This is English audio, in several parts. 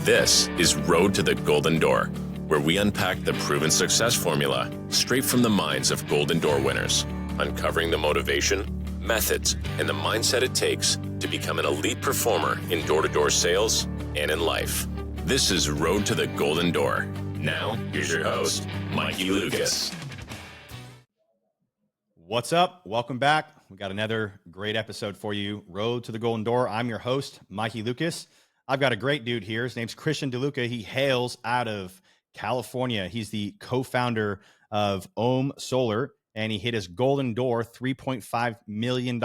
This is Road to the Golden Door, where we unpack the proven success formula straight from the minds of Golden Door winners, uncovering the motivation, methods, and the mindset it takes to become an elite performer in door-to-door sales and in life. This is Road to the Golden Door. Now, here's your host, Mikey Lucas. What's up? Welcome back. We got another great episode for you, Road to the Golden Door. I'm your host, Mikey Lucas. I've got a great dude here. His name's DeLuca. He hails out of California. He's the co-founder of NEM Solar, and he hit his golden door, $3.5 million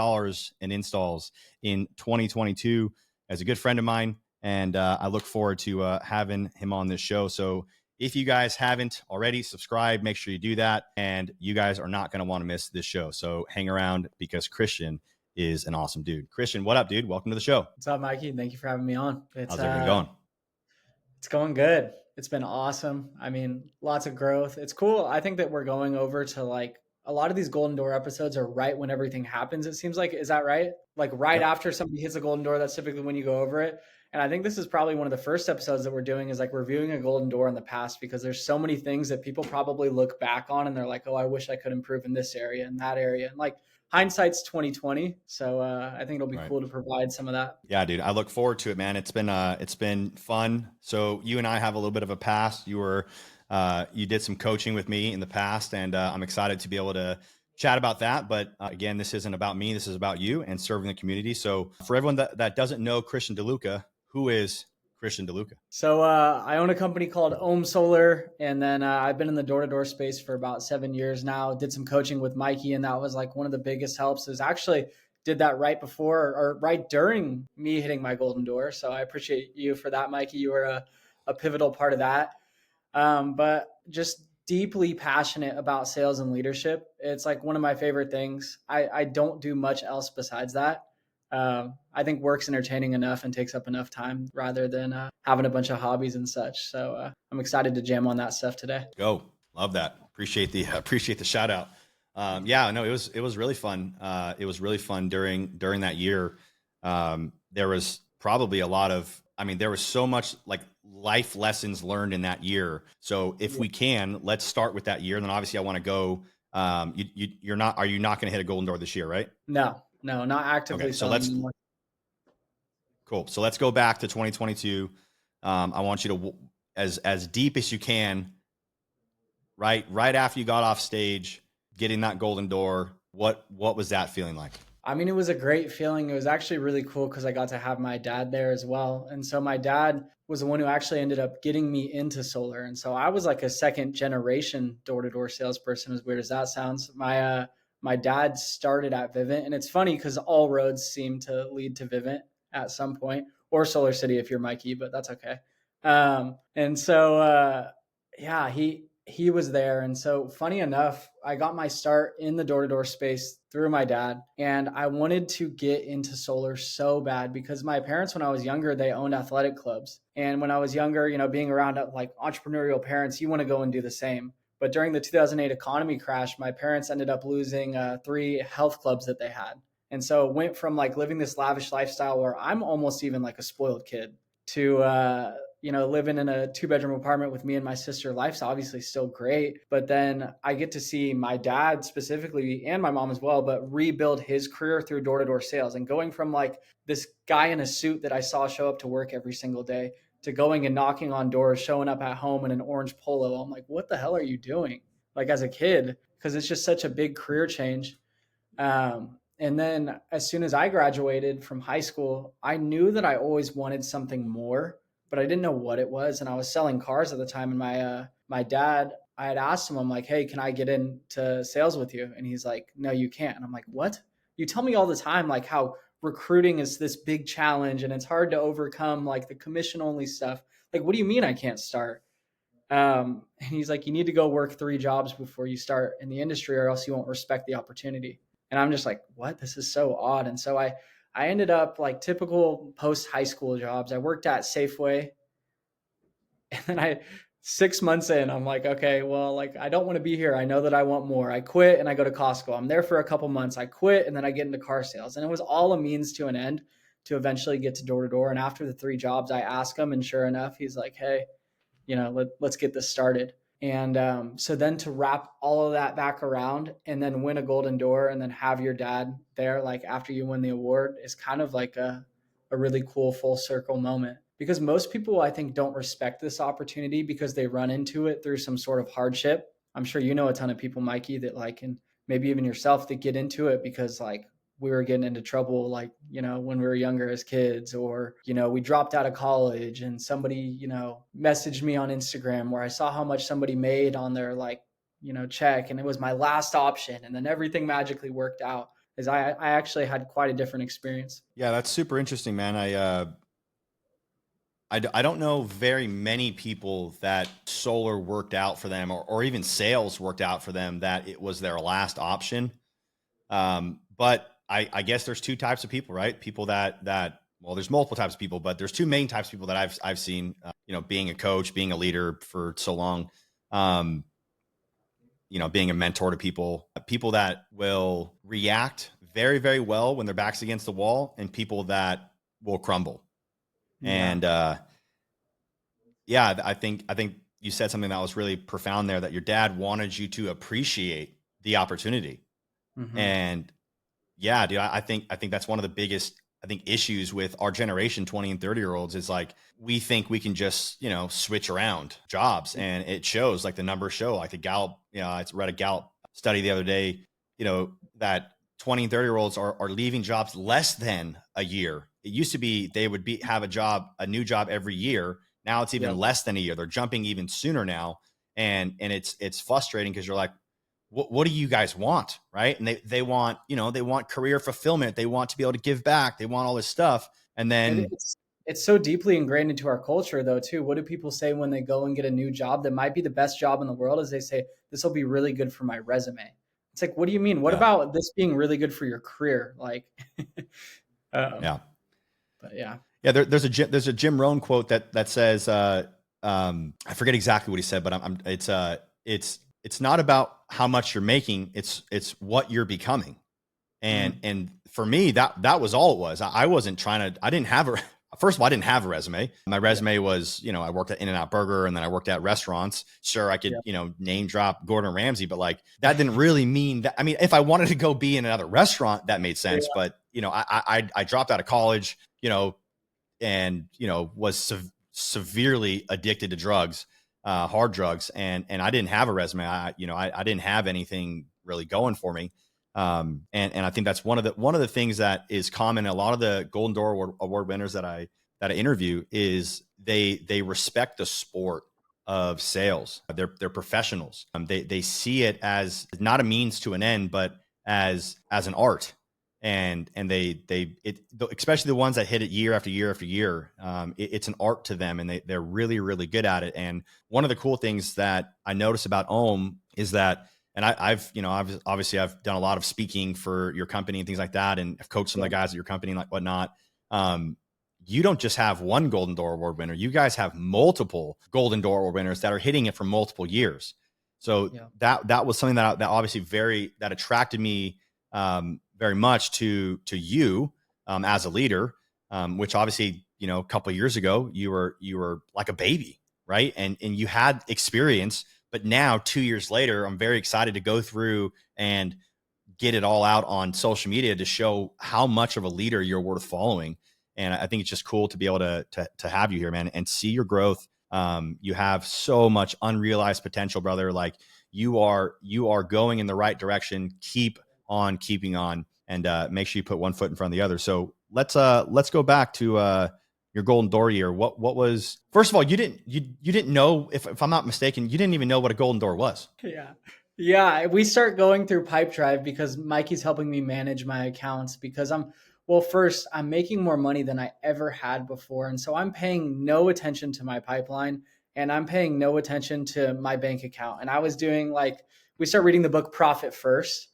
in installs in 2022. As a good friend of mine, and I look forward to having him on this show. So if you guys haven't already, subscribe, make sure you do that. And you guys are not going to want to miss this show. So hang around because Christian is an awesome dude. Christian, what up, dude? Welcome to the show. What's up, Mikey? Thank you for having me on. How's everything going? It's going good. It's been awesome. I mean, lots of growth. It's cool. I think that we're going over to like a lot of these Golden Door episodes are right when everything happens. It seems like, is that right? Like right after somebody hits a Golden Door, that's typically when you go over it. And I think this is probably one of the first episodes that we're doing is like reviewing a Golden Door in the past, because there's so many things that people probably look back on and they're like, oh, I wish I could improve in this area and that area. And like hindsight's 2020. So I think it'll be cool to provide some of that. Yeah, dude, I look forward to it, man. It's been fun. So you and I have a little bit of a past. You did some coaching with me in the past, and I'm excited to be able to chat about that. But again, this isn't about me. This is about you and serving the community. So for everyone that doesn't know Christian DeLuca, who is Christian DeLuca? So I own a company called NEM Solar, and then I've been in the door-to-door space for about 7 years now. Did some coaching with Mikey, and that was like one of the biggest helps. Is actually did that right before or right during me hitting my golden door. So I appreciate you for that, Mikey. You were a pivotal part of that. But just deeply passionate about sales and leadership. It's like one of my favorite things. I don't do much else besides that. I think work's entertaining enough and takes up enough time rather than having a bunch of hobbies and such. So I'm excited to jam on that stuff today. Go. Love that. Appreciate the shout out. It was really fun. It was really fun during that year. There was probably there was so much like life lessons learned in that year. So if we can, let's start with that year. And then obviously I want to go, are you not going to hit a golden door this year, right? No, not actively. Okay, so cool. So let's go back to 2022. I want you to, as deep as you can, right after you got off stage, getting that golden door. What was that feeling like? I mean, it was a great feeling. It was actually really cool because I got to have my dad there as well. And so my dad was the one who actually ended up getting me into solar. And so I was like a second generation door-to-door salesperson, as weird as that sounds. My dad started at Vivint, and it's funny because all roads seem to lead to Vivint at some point, or Solar City if you're Mikey, but that's okay. He was there. And so funny enough, I got my start in the door-to-door space through my dad, and I wanted to get into solar so bad because my parents, when I was younger, they owned athletic clubs. And when I was younger, being around like entrepreneurial parents, you want to go and do the same. But during the 2008 economy crash, my parents ended up losing 3 health clubs that they had. And so it went from like living this lavish lifestyle where I'm almost even like a spoiled kid to, living in a 2-bedroom apartment with me and my sister. Life's obviously still great. But then I get to see my dad specifically and my mom as well, but rebuild his career through door-to-door sales and going from like this guy in a suit that I saw show up to work every single day to going and knocking on doors, showing up at home in an orange polo. I'm like, what the hell are you doing? Like as a kid, because it's just such a big career change. And then as soon as I graduated from high school, I knew that I always wanted something more, but I didn't know what it was. And I was selling cars at the time. And my dad, I had asked him, I'm like, hey, can I get into sales with you? And he's like, no, you can't. And I'm like, what? You tell me all the time, like how recruiting is this big challenge and it's hard to overcome like the commission only stuff. Like, what do you mean I can't start? And he's like, you need to go work 3 jobs before you start in the industry or else you won't respect the opportunity. And I'm just like, what? This is so odd. And so I ended up like typical post high school jobs. I worked at Safeway, and then 6 months in, I'm like, okay, well, like, I don't want to be here. I know that I want more. I quit and I go to Costco. I'm there for a couple months. I quit and then I get into car sales. And it was all a means to an end to eventually get to door to door. And after the 3 jobs, I asked him, and sure enough, he's like, hey, let's get this started. And so then to wrap all of that back around and then win a golden door and then have your dad there, like after you win the award, is kind of like a really cool full circle moment, because most people, I think, don't respect this opportunity because they run into it through some sort of hardship. I'm sure you know a ton of people, Mikey, that like, and maybe even yourself, that get into it because like we were getting into trouble, like, when we were younger as kids, or, we dropped out of college and somebody, messaged me on Instagram where I saw how much somebody made on their like, check. And it was my last option. And then everything magically worked out. Is I actually had quite a different experience. Yeah, that's super interesting, man. I don't know very many people that solar worked out for them, or even sales worked out for them, that it was their last option. But I guess there's 2 types of people, right? People that well, there's multiple types of people, but there's 2 main types of people that I've seen, being a coach, being a leader for so long, being a mentor to people that will react very, very well when their back's against the wall, and people that will crumble. Yeah. And I think you said something that was really profound there, that your dad wanted you to appreciate the opportunity. Mm-hmm. And yeah, dude, I think that's one of the biggest, issues with our generation, 20 and 30-year-olds, is like, we think we can just, switch around jobs, and it shows, like the numbers show, like the Gallup, I read a Gallup study the other day, that 20 and 30-year-olds are leaving jobs less than a year. It used to be they would have a new job every year. Now it's even less than a year. They're jumping even sooner now. And it's frustrating, because you're like, what do you guys want? Right. And they want, they want career fulfillment. They want to be able to give back. They want all this stuff. And then it's so deeply ingrained into our culture though, too. What do people say when they go and get a new job that might be the best job in the world? Is they say, this will be really good for my resume. It's like, what do you mean? What about this being really good for your career? Like, yeah. But yeah. Yeah. There's a Jim Rohn quote that says, I forget exactly what he said, but it's not about how much you're making. It's what you're becoming. And for me, that was all it was. I wasn't trying to, first of all, I didn't have a resume. My resume was, I worked at In-N-Out Burger, and then I worked at restaurants. Sure, I could, name drop Gordon Ramsay, but like, that didn't really mean that. I mean, if I wanted to go be in another restaurant, that made sense. Yeah. But, I dropped out of college, and, was severely addicted to drugs, hard drugs. And I didn't have a resume. I didn't have anything really going for me. And I think that's one of the things that is common in a lot of the Golden Door Award winners that I interview, is they respect the sport of sales. They're professionals. They see it as not a means to an end, but as an art. And especially the ones that hit it year after year after year, it's an art to them, and they're really, really good at it. And one of the cool things that I notice about Ohm is that, and I've obviously I've done a lot of speaking for your company and things like that, and I've coached some of the guys at your company and like whatnot. You don't just have one Golden Door Award winner. You guys have multiple Golden Door Award winners that are hitting it for multiple years. So that was something that obviously that attracted me very much to you as a leader, which obviously, a couple of years ago, you were like a baby, right? And you had experience, but now 2 years later, I'm very excited to go through and get it all out on social media to show how much of a leader you're worth following. And I think it's just cool to be able to have you here, man, and see your growth. You have so much unrealized potential, brother. Like you are going in the right direction. Keep on keeping on, and make sure you put one foot in front of the other. So let's go back to your Golden Door year. What was, first of all, you didn't know, if I'm not mistaken, you didn't even know what a Golden Door was. Yeah. We start going through Pipedrive because Mikey's helping me manage my accounts, because I'm making more money than I ever had before. And so I'm paying no attention to my pipeline, and I'm paying no attention to my bank account. And I was doing we start reading the book Profit First.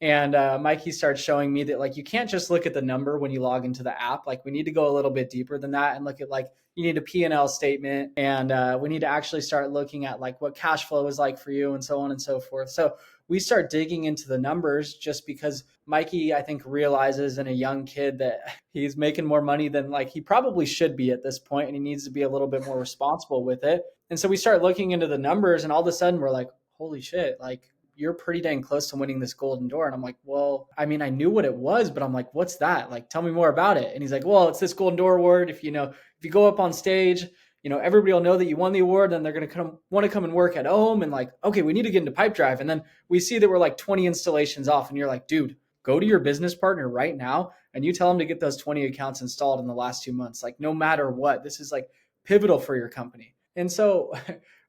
And Mikey starts showing me that you can't just look at the number when you log into the app. We need to go a little bit deeper than that and look at you need a P&L statement, and we need to actually start looking at what cash flow is like for you, and so on and so forth. So we start digging into the numbers just because Mikey, I think, realizes in a young kid that he's making more money than like he probably should be at this point, and he needs to be a little bit more responsible with it. And so we start looking into the numbers, and all of a sudden we're like, holy shit, like you're pretty dang close to winning this golden door. And I'm like, well, I mean, I knew what it was, but I'm like, what's that? Like, tell me more about it. And he's like, well, it's this golden door award. If you go up on stage, everybody will know that you won the award, and they're going to want to come and work at home. And like, okay, we need to get into pipe drive. And then we see that we're like 20 installations off, and you're like, dude, go to your business partner right now and you tell them to get those 20 accounts installed in the last 2 months. Like, no matter what, this is like pivotal for your company. And so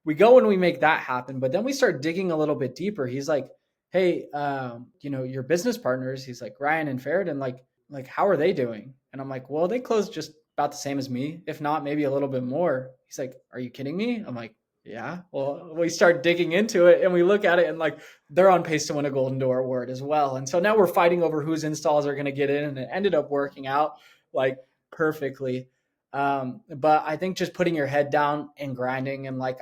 we go and we make that happen, but then we start digging a little bit deeper. He's like, hey, your business partners, he's like, Ryan and Ferret, like, how are they doing? And I'm like, well, they closed just about the same as me, if not maybe a little bit more. He's like, are you kidding me? I'm like, yeah. Well, we start digging into it and we look at it, and like they're on pace to win a golden door award as well. And so now we're fighting over whose installs are going to get in, and it ended up working out like perfectly. But I think just putting your head down and grinding, and like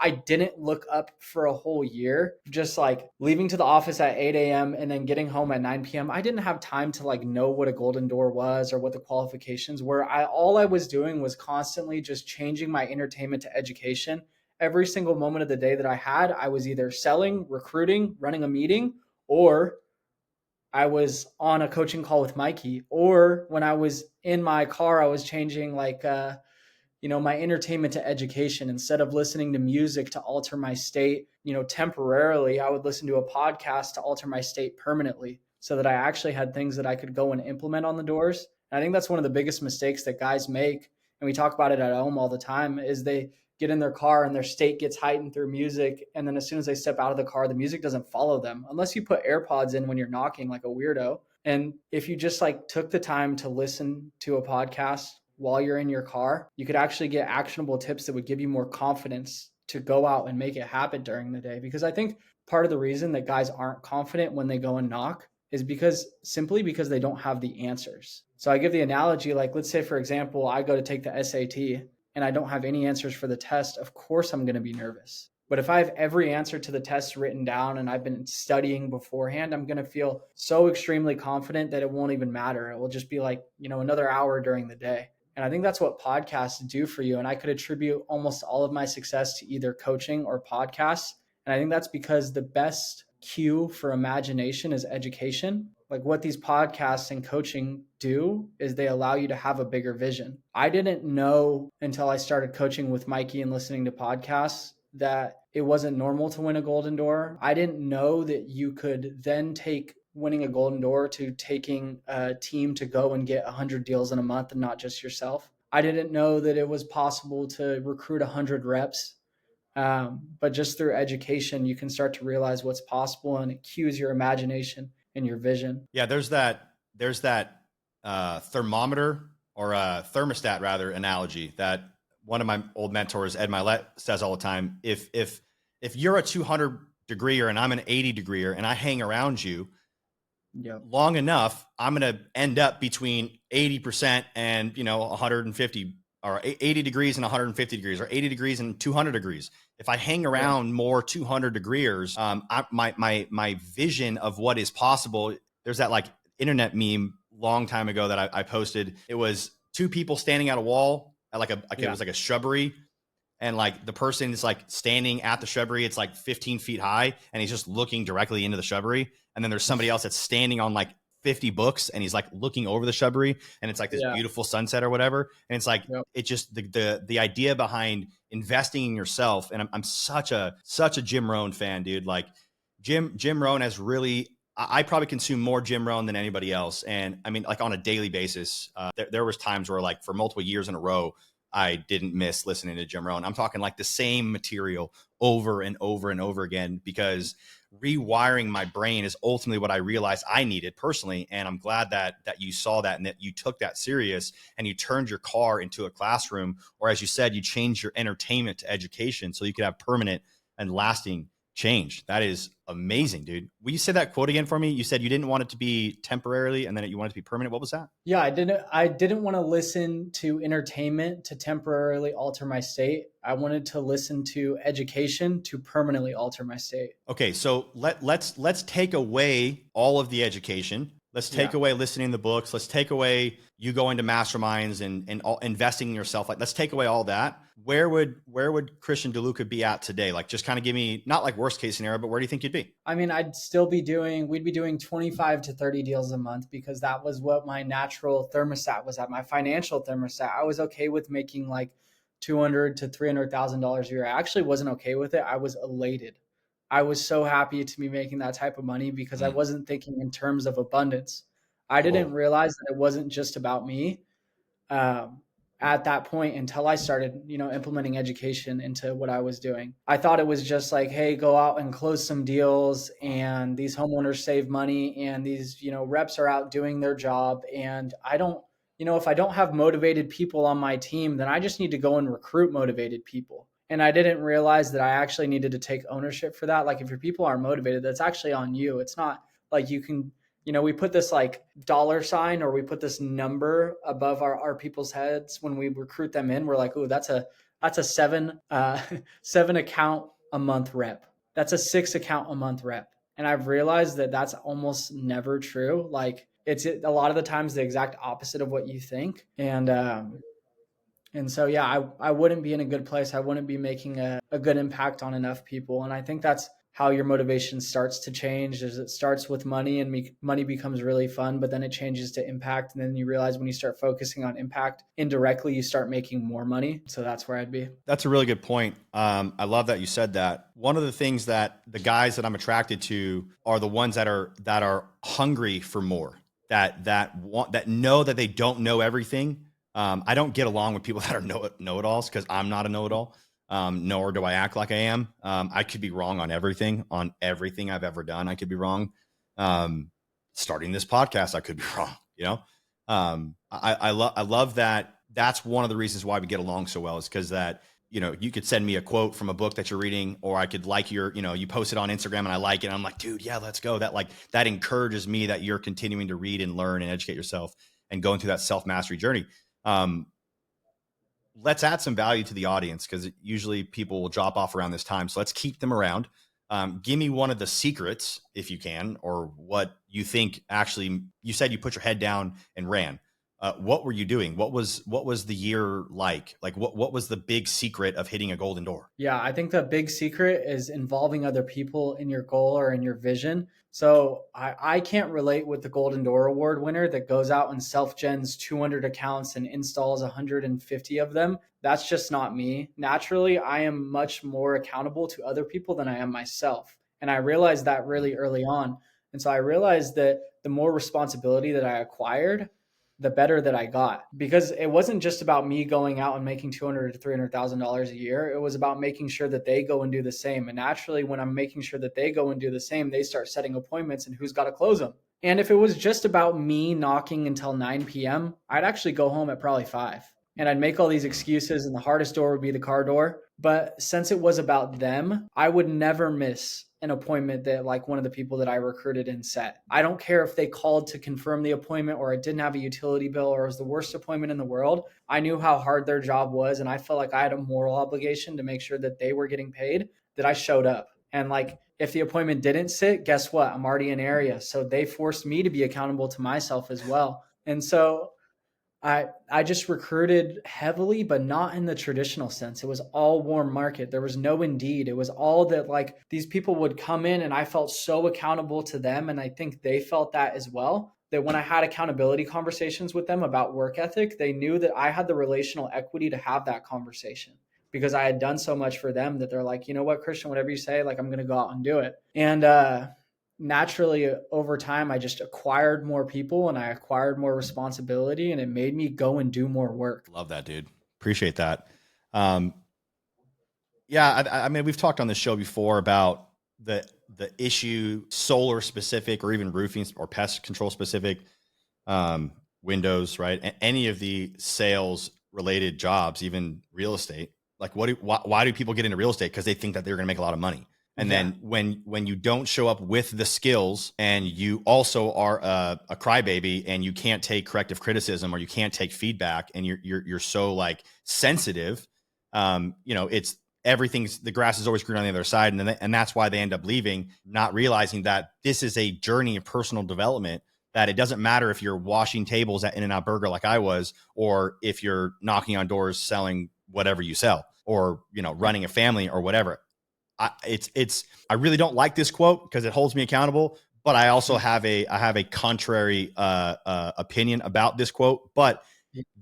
I didn't look up for a whole year, just like leaving to the office at 8 a.m. and then getting home at 9 p.m. I didn't have time to like know what a golden door was or what the qualifications were. All I was doing was constantly just changing my entertainment to education. Every single moment of the day that I had, I was either selling, recruiting, running a meeting, or I was on a coaching call with Mikey, or when I was in my car, I was changing like, my entertainment to education. Instead of listening to music to alter my state, temporarily, I would listen to a podcast to alter my state permanently, so that I actually had things that I could go and implement on the doors. And I think that's one of the biggest mistakes that guys make. And we talk about it at home all the time, is they get in their car and their state gets heightened through music. And then as soon as they step out of the car, the music doesn't follow them unless you put AirPods in when you're knocking like a weirdo. And if you just like took the time to listen to a podcast while you're in your car, you could actually get actionable tips that would give you more confidence to go out and make it happen during the day. Because I think part of the reason that guys aren't confident when they go and knock is simply because they don't have the answers. So I give the analogy, like, let's say, for example, I go to take the SAT and I don't have any answers for the test. Of course, I'm going to be nervous. But if I have every answer to the test written down and I've been studying beforehand, I'm going to feel so extremely confident that it won't even matter. It will just be like, another hour during the day. And I think that's what podcasts do for you. And I could attribute almost all of my success to either coaching or podcasts. And I think that's because the best cue for imagination is education. Like, what these podcasts and coaching do is they allow you to have a bigger vision. I didn't know until I started coaching with Mikey and listening to podcasts that it wasn't normal to win a golden door. I didn't know that you could then take winning a golden door to taking a team to go and get 100 deals in a month and not just yourself. I didn't know that it was possible to recruit 100 reps. But just through education, you can start to realize what's possible, and it cues your imagination and your vision. Yeah, there's that thermometer or a thermostat rather analogy that one of my old mentors, Ed Milet, says all the time. If you're a 200 degreer and I'm an 80 degreer and I hang around you long enough, I'm going to end up between 80% and 150, or 80 degrees and 150 degrees, or 80 degrees and 200 degrees. If I hang around more 200 degrees, my vision of what is possible. There's that like internet meme long time ago that I posted. It was two people standing at a wall at it was like a shrubbery, and like the person is like standing at the shrubbery. It's like 15 feet high, and he's just looking directly into the shrubbery. And then there's somebody else that's standing on like 50 books, and he's like looking over the shrubbery, and it's like this beautiful sunset or whatever. And it's like, it just, the idea behind investing in yourself. And I'm such a Jim Rohn fan, dude. Like Jim Rohn has really, I probably consume more Jim Rohn than anybody else. And I mean, like on a daily basis, there was times where like for multiple years in a row, I didn't miss listening to Jim Rohn. I'm talking like the same material over and over and over again, because rewiring my brain is ultimately what I realized I needed personally. And I'm glad that you saw that and that you took that serious and you turned your car into a classroom, or as you said, you changed your entertainment to education so you could have permanent and lasting change. That is amazing, dude. Will you say that quote again for me? You said you didn't want it to be temporarily and then you want it to be permanent. What was that? Yeah, I didn't want to listen to entertainment to temporarily alter my state. I wanted to listen to education to permanently alter my state. Okay, so let's take away all of the education. Let's take away listening to books. Let's take away you going to masterminds and all, investing in yourself. Like, let's take away all that. Where would Christian DeLuca be at today? Like, just kind of give me, not like worst case scenario, but where do you think you'd be? I mean, we'd be doing 25 to 30 deals a month because that was what my natural thermostat was at, my financial thermostat. I was okay with making like $200,000 to $300,000 a year. I actually wasn't okay with it. I was elated. I was so happy to be making that type of money because I wasn't thinking in terms of abundance. I didn't realize that it wasn't just about me. At that point until I started, implementing education into what I was doing. I thought it was just like, hey, go out and close some deals and these homeowners save money and these, reps are out doing their job. And I don't, if I don't have motivated people on my team, then I just need to go and recruit motivated people. And I didn't realize that I actually needed to take ownership for that. Like if your people aren't motivated, that's actually on you. It's not like you can, we put this like dollar sign or we put this number above our people's heads when we recruit them in. We're like, oh, that's a seven account a month rep. That's a 6 account a month rep. And I've realized that that's almost never true. Like it's a lot of the times the exact opposite of what you think. And so, yeah, I wouldn't be in a good place. I wouldn't be making a good impact on enough people. And I think that's how your motivation starts to change. Is it starts with money and money becomes really fun, but then it changes to impact. And then you realize when you start focusing on impact indirectly, you start making more money. So that's where I'd be. That's a really good point. I love that you said that. One of the things that the guys that I'm attracted to are the ones that are hungry for more, that know that they don't know everything. I don't get along with people that are know-it-alls because I'm not a know-it-all. Nor do I act like I am. I could be wrong on everything I've ever done. I could be wrong. Starting this podcast, I could be wrong. I love that. That's one of the reasons why we get along so well is because that, you could send me a quote from a book that you're reading, or I could like you post it on Instagram and I like it. And I'm like, dude, yeah, let's go. That encourages me that you're continuing to read and learn and educate yourself and going through that self-mastery journey. Let's add some value to the audience because usually people will drop off around this time. So let's keep them around. Give me one of the secrets if you can, or what you think actually, you said you put your head down and ran. What were you doing? What was the year like? Like what was the big secret of hitting a golden door? Yeah, I think the big secret is involving other people in your goal or in your vision. So I can't relate with the Golden Door Award winner that goes out and self-gens 200 accounts and installs 150 of them. That's just not me. Naturally, I am much more accountable to other people than I am myself. And I realized that really early on. And so I realized that the more responsibility that I acquired, the better that I got, because it wasn't just about me going out and making $200,000 to $300,000 a year. It was about making sure that they go and do the same. And naturally, when I'm making sure that they go and do the same, they start setting appointments and who's got to close them. And if it was just about me knocking until 9 p.m., I'd actually go home at probably 5. And I'd make all these excuses and the hardest door would be the car door. But since it was about them, I would never miss an appointment that like one of the people that I recruited in set. I don't care if they called to confirm the appointment or I didn't have a utility bill or it was the worst appointment in the world. I knew how hard their job was. And I felt like I had a moral obligation to make sure that they were getting paid, that I showed up. And like, if the appointment didn't sit, guess what? I'm already in area. So they forced me to be accountable to myself as well. And so I just recruited heavily, but not in the traditional sense. It was all warm market. There was no Indeed. It was all that like these people would come in and I felt so accountable to them. And I think they felt that as well, that when I had accountability conversations with them about work ethic, they knew that I had the relational equity to have that conversation because I had done so much for them that they're like, you know what, Christian, whatever you say, like I'm going to go out and do it. And, naturally over time, I just acquired more people and I acquired more responsibility and it made me go and do more work. Love that, dude. Appreciate that. Yeah. I mean, we've talked on this show before about the issue, solar specific, or even roofing or pest control specific, windows, right? Any of the sales related jobs, even real estate. Like why do people get into real estate? Because they think that they're going to make a lot of money. And then when you don't show up with the skills and you also are a crybaby and you can't take corrective criticism or you can't take feedback and you're so like sensitive, it's everything's the grass is always green on the other side. And that's why they end up leaving, not realizing that this is a journey of personal development, that it doesn't matter if you're washing tables at In-N-Out Burger like I was, or if you're knocking on doors selling whatever you sell, or, running a family or whatever. I really don't like this quote because it holds me accountable, but I also have a contrary opinion about this quote. But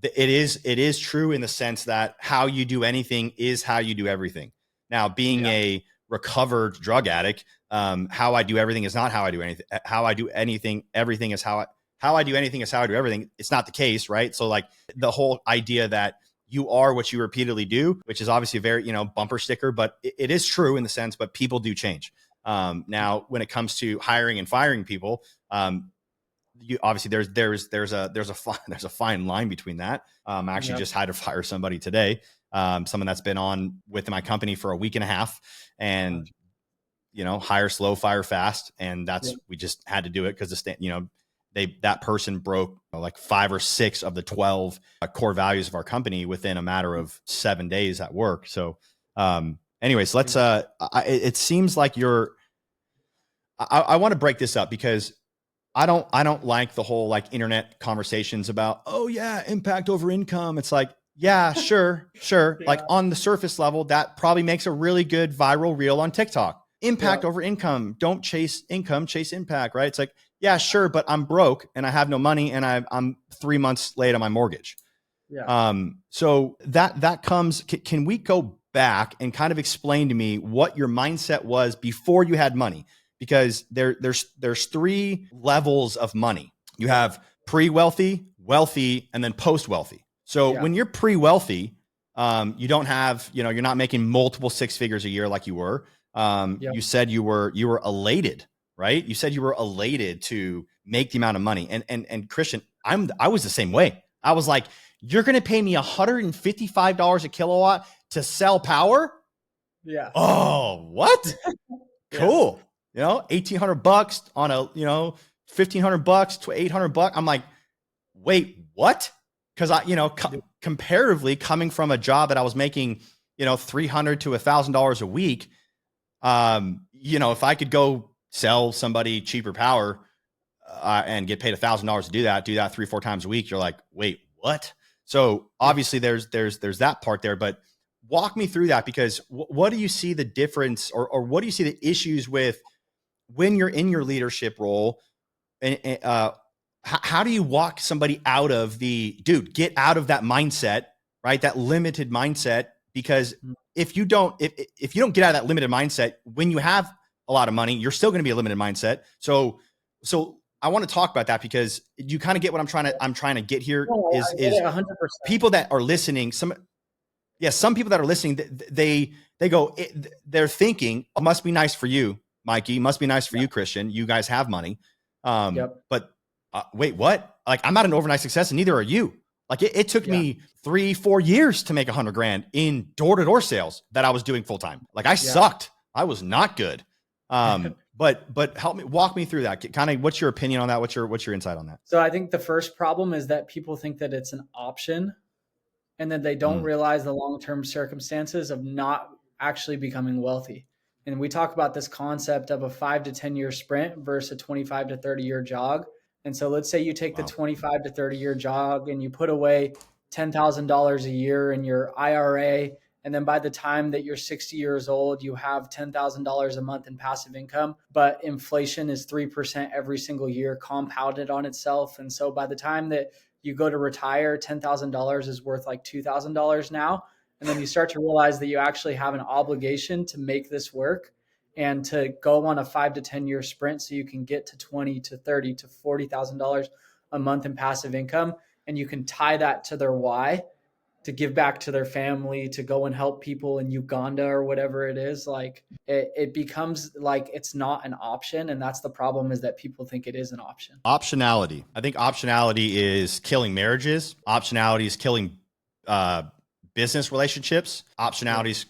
it is true in the sense that how you do anything is how you do everything. Now, being a recovered drug addict, how I do everything is not how I do anything. How I do anything, everything is how I do anything is how I do everything. It's not the case, right? So like the whole idea that you are what you repeatedly do, which is obviously a very, bumper sticker, but it is true in the sense, but people do change. Now, when it comes to hiring and firing people, obviously there's a fine line between that. I actually just had to fire somebody today, someone that's been on with my company for a week and a half, and hire slow, fire fast, and we just had to do it because that person broke like 5 or 6 of the 12 core values of our company within a matter of 7 days at work. So, anyways, it seems like I want to break this up because I don't like the whole like internet conversations about, oh yeah, impact over income. It's like, yeah, sure. Yeah. Like on the surface level, that probably makes a really good viral reel on TikTok. Impact over income. Don't chase income, chase impact, right? It's like, yeah, sure, but I'm broke and I have no money and I'm 3 months late on my mortgage. Yeah. So that comes. Can we go back and kind of explain to me what your mindset was before you had money? Because there's 3 levels of money. You have pre-wealthy, wealthy, and then post-wealthy. So when you're pre-wealthy, you don't have, you're not making multiple 6 figures a year like you were. You said you were elated, right? You said you were elated to make the amount of money. And Christian, I was the same way. I was like, you're going to pay me $155 a kilowatt to sell power? Yeah. Oh, what? Cool. $1,800 on a, $1,500 to $800. I'm like, wait, what? Because comparatively coming from a job that I was making, $300 to $1,000 a week, if I could go sell somebody cheaper power and get paid $1,000 to do that 3-4 times a week, you're like, wait, what? So obviously there's that part there, but walk me through that, because what do you see the difference or what do you see the issues with when you're in your leadership role? And how do you walk somebody out of get out of that mindset, right? That limited mindset, because if you don't get out of that limited mindset, when you have a lot of money, you're still going to be a limited mindset. So I want to talk about that, because you kind of get what I'm trying to get here. Is 100%. People that are listening, some people that are listening, they go, they're thinking, it must be nice for you, Mikey, must be nice for you, Christian. You guys have money. But wait, what? Like, I'm not an overnight success, and neither are you. Like it took me 3-4 years to make $100,000 in door-to-door sales that I was doing full time. Like I sucked. I was not good. But walk me through that. Kind of, what's your opinion on that? What's your insight on that? So I think the first problem is that people think that it's an option, and that they don't realize the long-term circumstances of not actually becoming wealthy. And we talk about this concept of a 5 to 10 year sprint versus a 25 to 30 year jog. And so let's say you take the 25 to 30 year jog and you put away $10,000 a year in your IRA. And then by the time that you're 60 years old, you have $10,000 a month in passive income, but inflation is 3% every single year compounded on itself. And so by the time that you go to retire, $10,000 is worth like $2,000 now. And then you start to realize that you actually have an obligation to make this work and to go on a 5 to 10 year sprint so you can get to $20 to $30 to $40,000 a month in passive income. And you can tie that to their why, to give back to their family, to go and help people in Uganda or whatever it is. Like it becomes like it's not an option. And that's the problem, is that people think it is an option. Optionality. I think optionality is killing marriages. Optionality is killing business relationships. Optionality is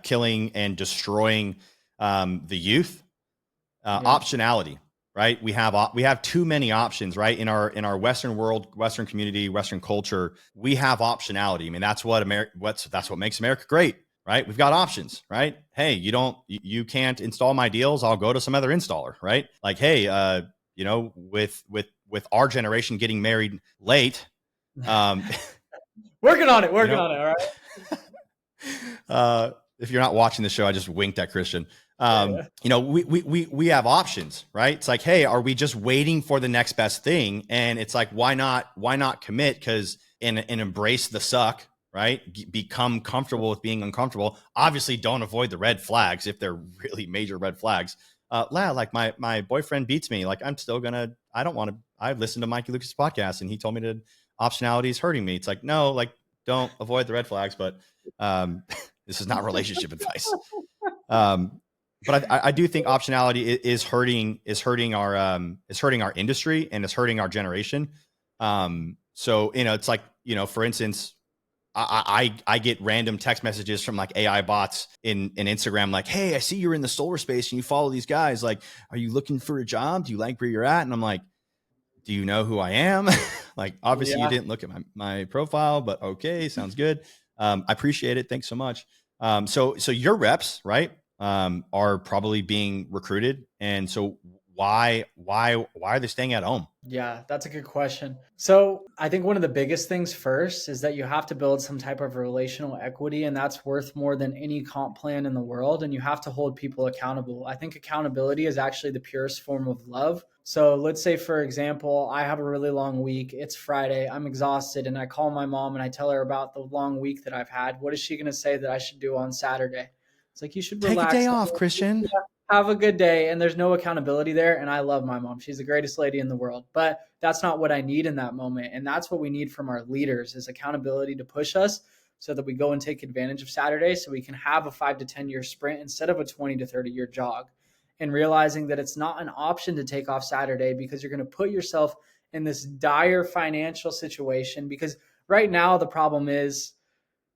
killing and destroying the youth, optionality, right? We have too many options, right? In our Western world, Western community, Western culture, we have optionality. I mean, that's what that's what makes America great, right? We've got options, right? Hey, you can't install my deals. I'll go to some other installer, right? Like, hey, with our generation getting married late, working on it. All right. If you're not watching the show, I just winked at Christian. We have options, right? It's like, hey, are we just waiting for the next best thing? And it's like, why not commit? Because and embrace the suck, right? Become comfortable with being uncomfortable. Obviously, don't avoid the red flags if they're really major red flags. Like my boyfriend beats me. Like I don't want to. I listened to Mikey Lucas' podcast and he told me that optionality is hurting me. It's like, no, like don't avoid the red flags, but this is not relationship advice. But I do think optionality is hurting our industry and it's hurting our generation. So, it's like, for instance, I get random text messages from like AI bots in Instagram, like, hey, I see you're in the solar space and you follow these guys. Like, are you looking for a job? Do you like where you're at? And I'm like, do you know who I am? Like, obviously you didn't look at my profile, but okay, sounds good. I appreciate it. Thanks so much. So your reps, right, are probably being recruited. And so why are they staying at home? Yeah, that's a good question. So I think one of the biggest things first is that you have to build some type of relational equity, and that's worth more than any comp plan in the world. And you have to hold people accountable. I think accountability is actually the purest form of love. So let's say, for example, I have a really long week. It's Friday. I'm exhausted. And I call my mom and I tell her about the long week that I've had. What is she going to say that I should do on Saturday? It's like, you should relax. Take a day off, Christian. Have a good day. And there's no accountability there. And I love my mom. She's the greatest lady in the world. But that's not what I need in that moment. And that's what we need from our leaders is accountability to push us so that we go and take advantage of Saturday so we can have a 5 to 10 year sprint instead of a 20 to 30 year jog. And realizing that it's not an option to take off Saturday because you're going to put yourself in this dire financial situation. Because right now the problem is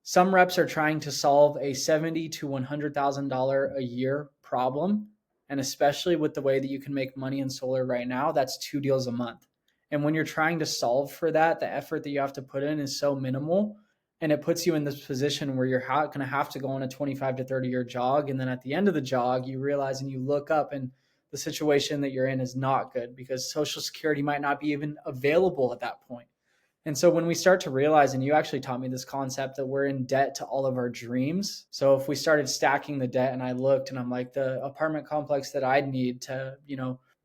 some reps are trying to solve a $70,000 to $100,000 a year problem. And especially with the way that you can make money in solar right now, that's 2 deals a month. And when you're trying to solve for that, the effort that you have to put in is so minimal. And it puts you in this position where you're going to have to go on a 25 to 30 year jog. And then at the end of the jog, you realize and you look up and the situation that you're in is not good because Social Security might not be even available at that point. And so when we start to realize, and you actually taught me this concept that we're in debt to all of our dreams. So if we started stacking the debt and I looked and I'm like, the apartment complex that I'd need to,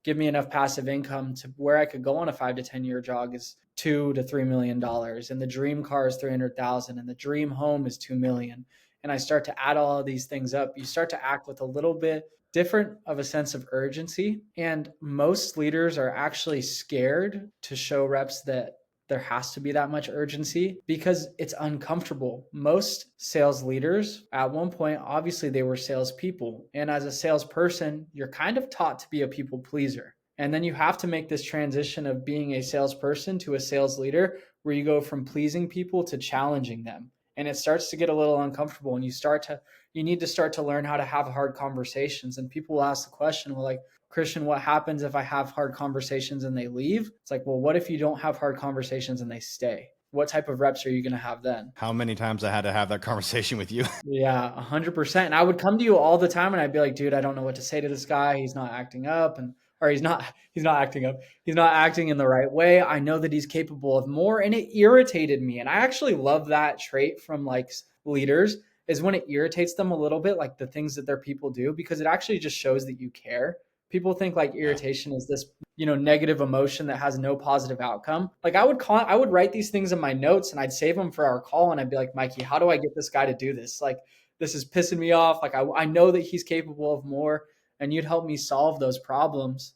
give me enough passive income to where I could go on a 5 to 10 year jog is $2 to $3 million. And the dream car is 300,000 and the dream home is 2 million. And I start to add all of these things up. You start to act with a little bit different of a sense of urgency. And most leaders are actually scared to show reps that there has to be that much urgency because it's uncomfortable. Most sales leaders at one point, obviously they were salespeople. And as a salesperson, you're kind of taught to be a people pleaser. And then you have to make this transition of being a salesperson to a sales leader where you go from pleasing people to challenging them. And it starts to get a little uncomfortable and you need to start to learn how to have hard conversations. And people will ask the question, well, like, Christian, what happens if I have hard conversations and they leave? It's like, well, what if you don't have hard conversations and they stay? What type of reps are you going to have then? How many times I had to have that conversation with you? Yeah, 100%. And I would come to you all the time and I'd be like, dude, I don't know what to say to this guy. He's not acting up or he's not acting up. He's not acting in the right way. I know that he's capable of more. And it irritated me. And I actually love that trait from like leaders is when it irritates them a little bit, like the things that their people do, because it actually just shows that you care. People think like irritation is this, negative emotion that has no positive outcome. Like I would write these things in my notes and I'd save them for our call. And I'd be like, Mikey, how do I get this guy to do this? Like, this is pissing me off. Like I know that he's capable of more and you'd help me solve those problems.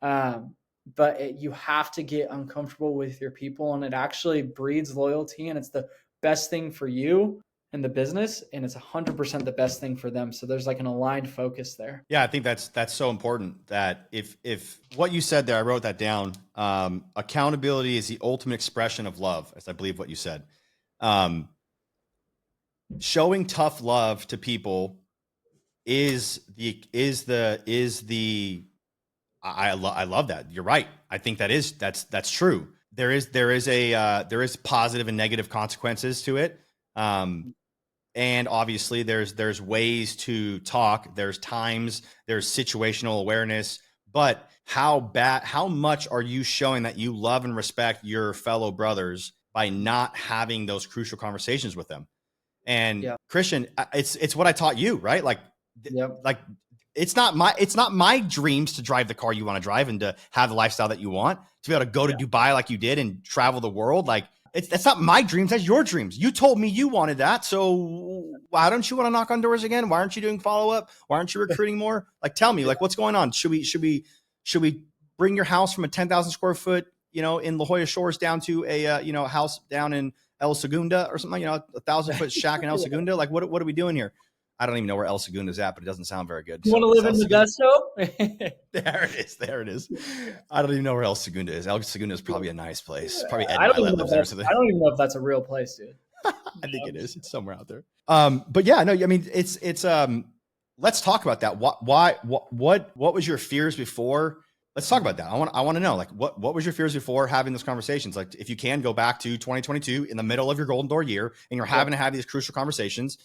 But you have to get uncomfortable with your people and it actually breeds loyalty and it's the best thing for you and the business, and it's 100% the best thing for them. So there's like an aligned focus there. Yeah, I think that's so important that if what you said there, I wrote that down. Accountability is the ultimate expression of love, as I believe what you said. Showing tough love to people I love that. You're right. I think that's true. There is positive and negative consequences to it. And obviously there's ways to talk, there's times, there's situational awareness, but how much are you showing that you love and respect your fellow brothers by not having those crucial conversations with them? And Christian, it's what I taught you, right? Like, like it's not my dreams to drive the car you want to drive and to have the lifestyle that you want, to be able to go to Dubai like you did and travel the world. Like, that's not my dreams. That's your dreams. You told me you wanted that. So why don't you want to knock on doors again? Why aren't you doing follow-up? Why aren't you recruiting more? Like, tell me, like, what's going on? Should we bring your house from a 10,000 square foot, in La Jolla Shores down to a house down in El Segundo or something, 1,000-foot shack in El Segundo? Like, what are we doing here? I don't even know where El Segundo is at, but it doesn't sound very good. You want to live in Modesto? There it is. I don't even know where El Segundo is. El Segundo is probably a nice place. Probably I don't even know if that's a real place, dude. I think it is. It's somewhere out there. But yeah, no, I mean, it's let's talk about that. What was your fears before? Let's talk about that. I want to know, like, what was your fears before having those conversations? Like, if you can go back to 2022 in the middle of your Golden Door year and you're having to have these crucial conversations,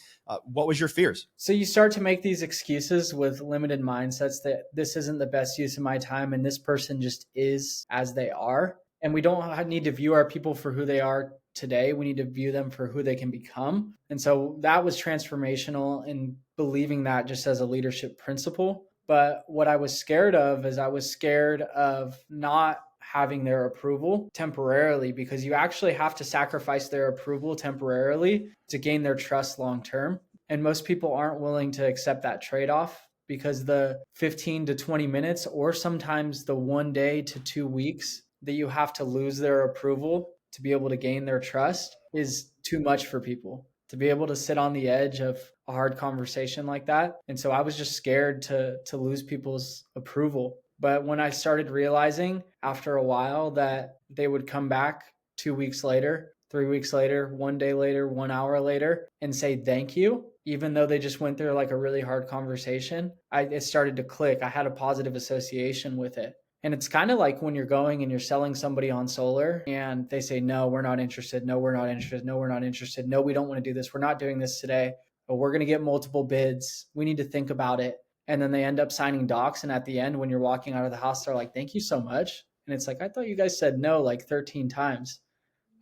what was your fears? So you start to make these excuses with limited mindsets that this isn't the best use of my time and this person just is as they are. And we don't need to view our people for who they are today. We need to view them for who they can become. And so that was transformational in believing that just as a leadership principle. But what I was scared of is I was scared of not having their approval temporarily, because you actually have to sacrifice their approval temporarily to gain their trust long term. And most people aren't willing to accept that trade-off, because the 15 to 20 minutes or sometimes the 1 day to 2 weeks that you have to lose their approval to be able to gain their trust is too much for people to be able to sit on the edge of a hard conversation like that. And so I was just scared to lose people's approval. But when I started realizing after a while that they would come back 2 weeks later, 3 weeks later, 1 day later, 1 hour later, and say thank you, even though they just went through like a really hard conversation, it started to click. I had a positive association with it. And it's kind of like when you're going and you're selling somebody on solar and they say, no, we're not interested. No, we're not interested. No, we're not interested. No, we don't want to do this. We're not doing this today, but we're going to get multiple bids. We need to think about it. And then they end up signing docs. And at the end, when you're walking out of the house, they're like, thank you so much. And it's like, I thought you guys said no like 13 times.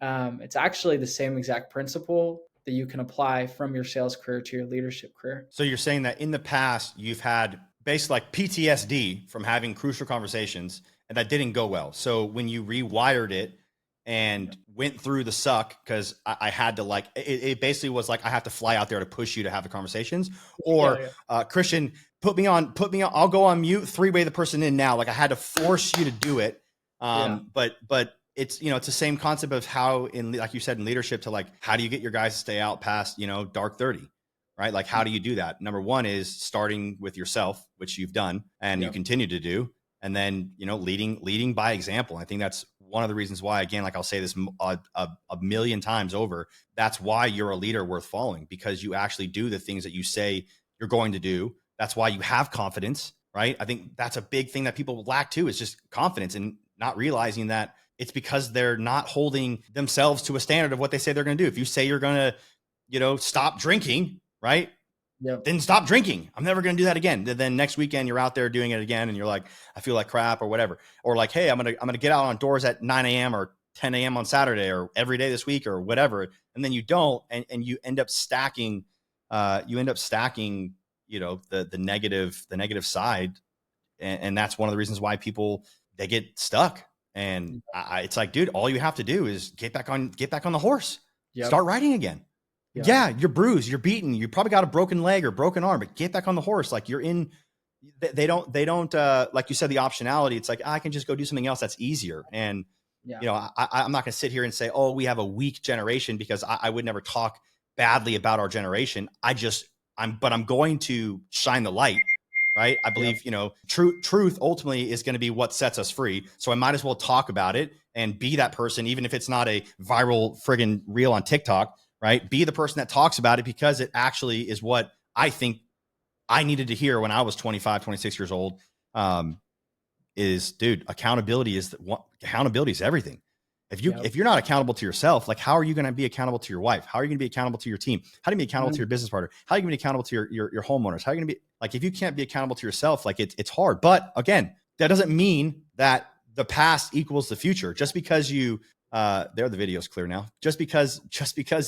It's actually the same exact principle that you can apply from your sales career to your leadership career. So you're saying that in the past, you've had basically like PTSD from having crucial conversations, and that didn't go well. So when you rewired it and went through the suck, because I had to like, it basically was like, I have to fly out there to push you to have the conversations, or Christian, put me on, I'll go on mute, three-way the person in now. Like, I had to force you to do it. But it's, it's the same concept of how in, like you said, in leadership, to like, how do you get your guys to stay out past, dark 30? Right? Like, how do you do that? Number one is starting with yourself, which you've done and you continue to do. And then, leading by example. I think that's one of the reasons why, again, like I'll say this a million times over, that's why you're a leader worth following, because you actually do the things that you say you're going to do. That's why you have confidence, right? I think that's a big thing that people lack too, is just confidence, and not realizing that it's because they're not holding themselves to a standard of what they say they're going to do. If you say you're going to, stop drinking, right? Then stop drinking. I'm never going to do that again. Then next weekend you're out there doing it again, and you're like, I feel like crap or whatever. Or like, hey, I'm going to get out on doors at 9 a.m. or 10 a.m. on Saturday or every day this week or whatever. And then you don't, and you end up stacking, the negative side. And that's one of the reasons why people, they get stuck. And it's like, dude, all you have to do is get back on the horse, start riding again. Yeah, you're bruised, you're beaten, you probably got a broken leg or broken arm, but get back on the horse. Like, you're in, they don't, like you said, the optionality. It's like, I can just go do something else that's easier. And, I'm not going to sit here and say, oh, we have a weak generation, because I would never talk badly about our generation. I'm going to shine the light, right? I believe, truth ultimately is going to be what sets us free. So I might as well talk about it and be that person, even if it's not a viral friggin' reel on TikTok. Right? Be the person that talks about it, because it actually is what I think I needed to hear when I was 25, 26 years old, is, dude, accountability is everything. If you're not accountable to yourself, like, how are you going to be accountable to your wife? How are you going to be accountable to your team? How do you be accountable to your business partner? How are you going to be accountable to your homeowners? How are you going to be, like, if you can't be accountable to yourself, like, it's hard. But again, that doesn't mean that the past equals the future. Just because you, there, the video's clear now. Just because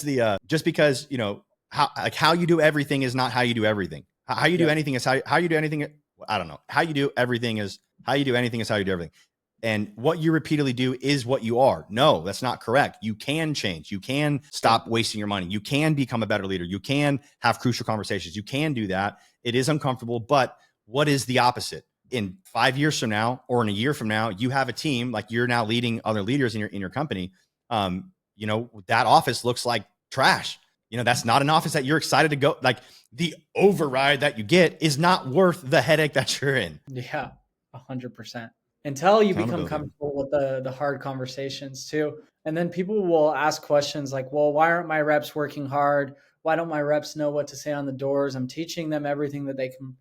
you know, how you do everything is not how you do everything. How you do anything is how you do anything. I don't know. How you do everything is how you do anything is how you do everything. And what you repeatedly do is what you are. No, that's not correct. You can change. You can stop wasting your money. You can become a better leader. You can have crucial conversations. You can do that. It is uncomfortable, but what is the opposite? In 5 years from now, or in a year from now, you have a team, like, you're now leading other leaders in your company. You know, that office looks like trash. You know, that's not an office that you're excited to go. Like, the override that you get is not worth the headache that you're in. Yeah, 100%. Until you become comfortable with the hard conversations too. And then people will ask questions like, well, why aren't my reps working hard? Why don't my reps know what to say on the doors? I'm teaching them everything that they can,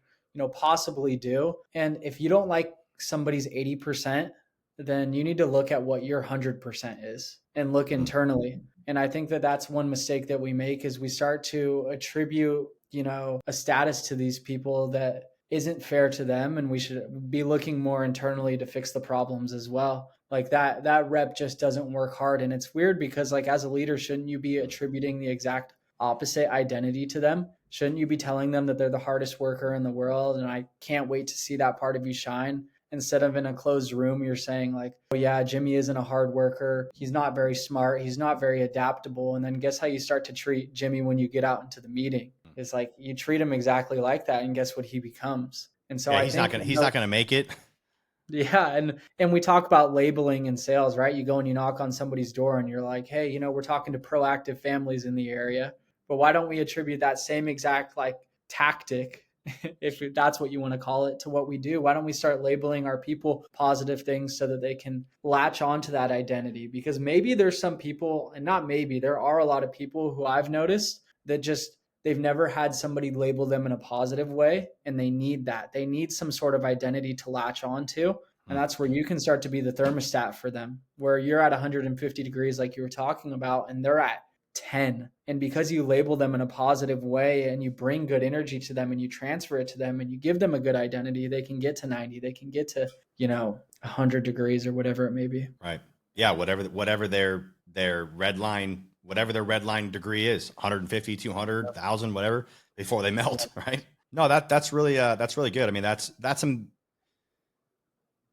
possibly do. And if you don't like somebody's 80%, then you need to look at what your 100% is and look internally. And I think that that's one mistake that we make, is we start to attribute, a status to these people that isn't fair to them. And we should be looking more internally to fix the problems as well. Like that rep just doesn't work hard. And it's weird because, like, as a leader, shouldn't you be attributing the exact opposite identity to them? Shouldn't you be telling them that they're the hardest worker in the world? And I can't wait to see that part of you shine. Instead of in a closed room, you're saying like, oh yeah, Jimmy isn't a hard worker. He's not very smart. He's not very adaptable. And then guess how you start to treat Jimmy when you get out into the meeting? It's like you treat him exactly like that, and guess what he becomes? And so he's not gonna make it. Yeah. And we talk about labeling in sales, right? You go and you knock on somebody's door and you're like, hey, we're talking to proactive families in the area, but why don't we attribute that same exact like tactic, if that's what you want to call it, to what we do? Why don't we start labeling our people positive things so that they can latch onto that identity? Because maybe there's some people, and not maybe, there are a lot of people who I've noticed that just, they've never had somebody label them in a positive way, and they need that. They need some sort of identity to latch onto. And that's where you can start to be the thermostat for them, where you're at 150 degrees, like you were talking about, and they're at 10. And because you label them in a positive way and you bring good energy to them and you transfer it to them and you give them a good identity, they can get to 90. They can get to, 100 degrees or whatever it may be. Right. Yeah. Whatever their red line, whatever their red line degree is, 150, 200, 1,000, whatever, before they melt. Right. No, that's really good. I mean, that's some,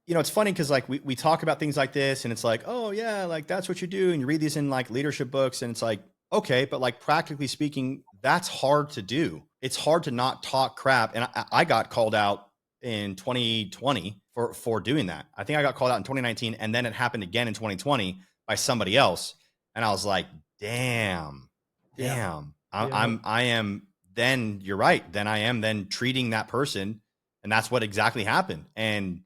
it's funny because, like, we talk about things like this and it's like, oh yeah, like that's what you do. And you read these in like leadership books and it's like, okay, but like practically speaking, that's hard to do. It's hard to not talk crap. And I got called out in 2020 for doing that. I think I got called out in 2019 and then it happened again in 2020 by somebody else. And I was like, damn. I am then, you're right. Then I am then treating that person. And that's what exactly happened. And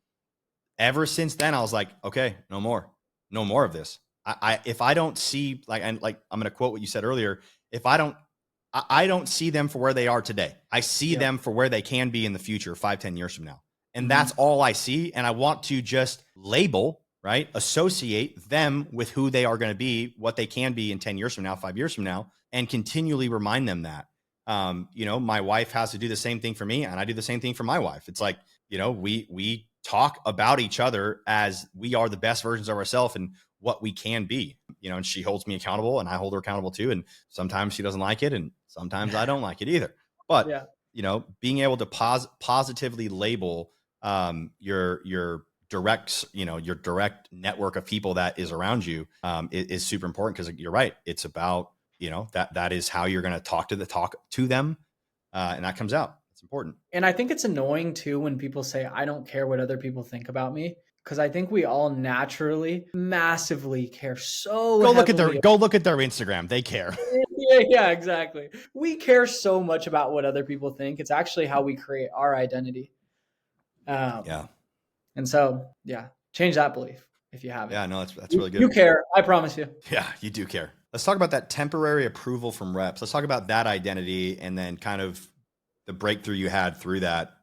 ever since then, I was like, okay, no more of this. If I don't see, like, and like, I'm going to quote what you said earlier. If I don't see them for where they are today. I see them for where they can be in the future, 5-10 years from now. And that's all I see. And I want to just label, right? Associate them with who they are going to be, what they can be in 10 years from now, 5 years from now, and continually remind them that. My wife has to do the same thing for me, and I do the same thing for my wife. It's like, we talk about each other as we are the best versions of ourselves and what we can be, and she holds me accountable and I hold her accountable too. And sometimes she doesn't like it and sometimes I don't like it either. But, being able to positively label your direct, your direct network of people that is around you is super important, because you're right. It's about, that is how you're going to talk to them. And that comes out. It's important. And I think it's annoying too when people say, I don't care what other people think about me. Because I think we all naturally massively care so go look at their Instagram. They care. Yeah, exactly. We care so much about what other people think. It's actually how we create our identity. And so, change that belief if you have it. Yeah, no, that's really good. You care. I promise you. Yeah, you do care. Let's talk about that temporary approval from reps. Let's talk about that identity and then kind of the breakthrough you had through that.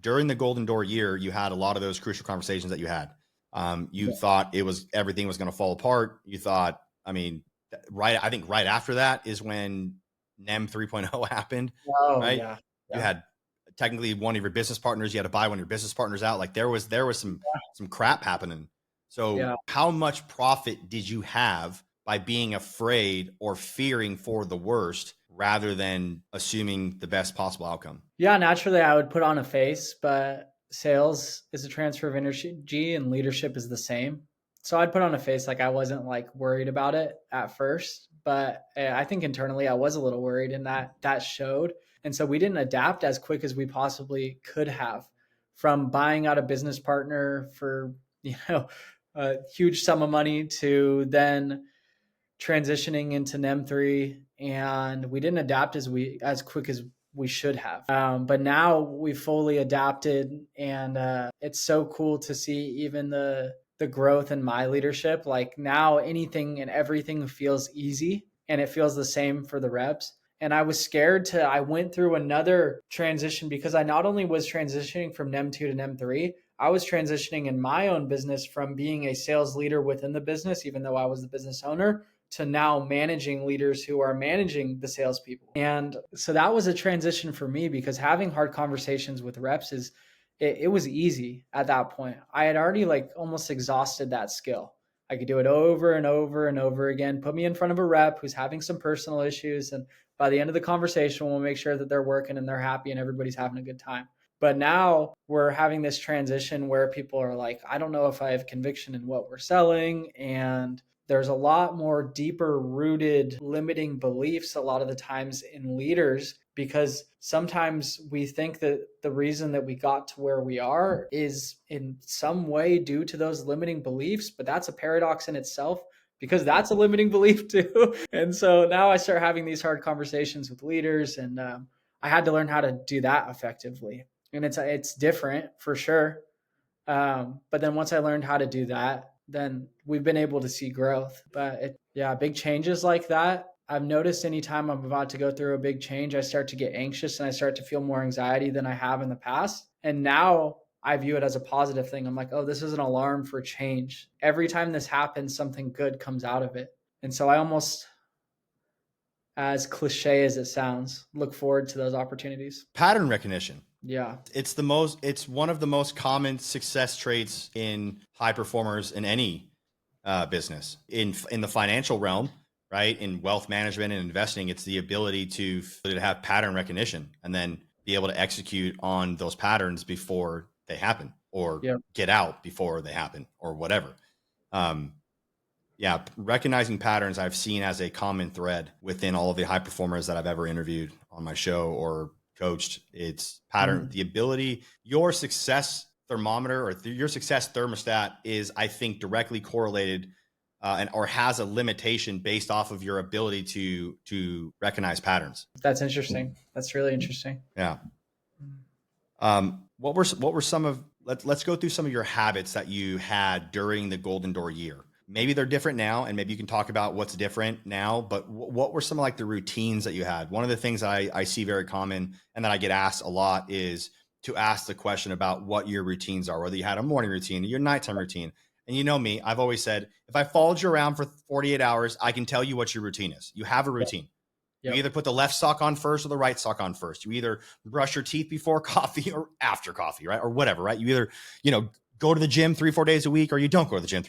During the Golden Door year, you had a lot of those crucial conversations that you had. You thought everything was going to fall apart. You thought, I think right after that is when NEM 3.0 happened, Oh right? yeah. You Yeah. had technically one of your business partners, you had to buy one of your business partners out. Like there was some crap happening. So Yeah. how much profit did you have by being afraid or fearing for the worst rather than assuming the best possible outcome? Yeah, naturally I would put on a face, but sales is a transfer of energy and leadership is the same. So I'd put on a face like I wasn't like worried about it at first, but I think internally I was a little worried and that showed. And so we didn't adapt as quick as we possibly could have, from buying out a business partner for, a huge sum of money to then transitioning into NEM 3, and we didn't adapt as quick as we should have. But now we fully adapted, and it's so cool to see even the growth in my leadership. Like now, anything and everything feels easy, and it feels the same for the reps. And I was scared to. I went through another transition because I not only was transitioning from NEM 2 to NEM 3, I was transitioning in my own business from being a sales leader within the business, even though I was the business owner, to now managing leaders who are managing the salespeople. And so that was a transition for me because having hard conversations with reps it was easy at that point. I had already like almost exhausted that skill. I could do it over and over and over again. Put me in front of a rep who's having some personal issues, and by the end of the conversation, we'll make sure that they're working and they're happy and everybody's having a good time. But now we're having this transition where people are like, I don't know if I have conviction in what we're selling. And there's a lot more deeper rooted limiting beliefs a lot of the times in leaders, because sometimes we think that the reason that we got to where we are is in some way due to those limiting beliefs, but that's a paradox in itself because that's a limiting belief too. And so now I start having these hard conversations with leaders, and I had to learn how to do that effectively. And it's different for sure. But then once I learned how to do that, then we've been able to see growth. But big changes like that. I've noticed anytime I'm about to go through a big change, I start to get anxious and I start to feel more anxiety than I have in the past. And now I view it as a positive thing. I'm like, oh, this is an alarm for change. Every time this happens, something good comes out of it. And so I almost, as cliche as it sounds, look forward to those opportunities. Pattern recognition. Yeah. It's one of the most common success traits in high performers in any business. In the financial realm, right? In wealth management and investing, it's the ability to have pattern recognition and then be able to execute on those patterns before they happen, or get out before they happen, or whatever. Recognizing patterns I've seen as a common thread within all of the high performers that I've ever interviewed on my show or coached. It's pattern, the ability, your success thermometer or your success thermostat is, I think, directly correlated or has a limitation based off of your ability to recognize patterns. That's interesting. That's really interesting. Yeah. What were some of, let's go through some of your habits that you had during the Golden Door year. Maybe they're different now, and maybe you can talk about what's different now, but what were some of like the routines that you had? One of the things I see very common and that I get asked a lot is to ask the question about what your routines are, whether you had a morning routine, your nighttime routine. And you know me, I've always said, if I followed you around for 48 hours, I can tell you what your routine is. You have a routine. Yep. You either put the left sock on first or the right sock on first. You either brush your teeth before coffee or after coffee, right? Or whatever, right? You either, go to the gym 3-4 days a week, or you don't go to the gym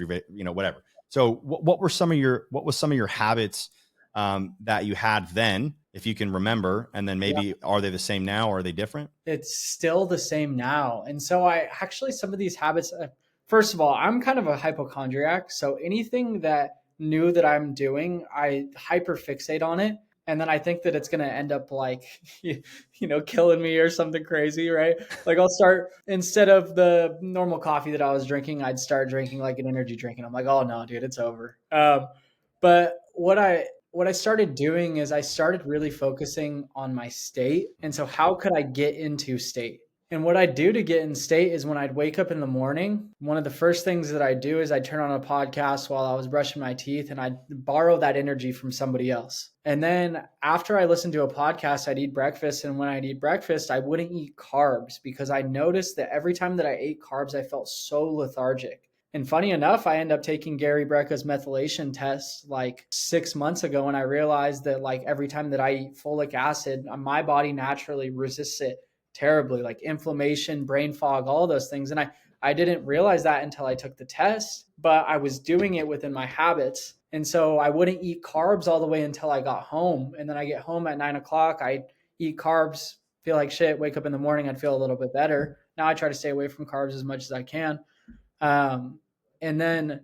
whatever. So what was some of your habits that you had then, if you can remember, and then maybe are they the same now or are they different? It's still the same now. And so some of these habits, first of all, I'm kind of a hypochondriac. So anything that new that I'm doing, I hyper fixate on it. And then I think that it's going to end up like, killing me or something crazy, right? Like I'll start, instead of the normal coffee that I was drinking, I'd start drinking like an energy drink. And I'm like, oh no, dude, it's over. But what I started doing is I started really focusing on my state. And so how could I get into state? And what I do to get in state is when I'd wake up in the morning, one of the first things that I do is I turn on a podcast while I was brushing my teeth and I'd borrow that energy from somebody else. And then after I listened to a podcast, I'd eat breakfast. And when I'd eat breakfast, I wouldn't eat carbs because I noticed that every time that I ate carbs, I felt so lethargic. And funny enough, I ended up taking Gary Brecka's methylation test like 6 months ago. And I realized that like every time that I eat folic acid, my body naturally resists it terribly, like inflammation, brain fog, all those things. And I didn't realize that until I took the test, but I was doing it within my habits. And so I wouldn't eat carbs all the way until I got home. And then I get home at 9 o'clock, I eat carbs, feel like shit, wake up in the morning, I'd feel a little bit better. Now I try to stay away from carbs as much as I can. And then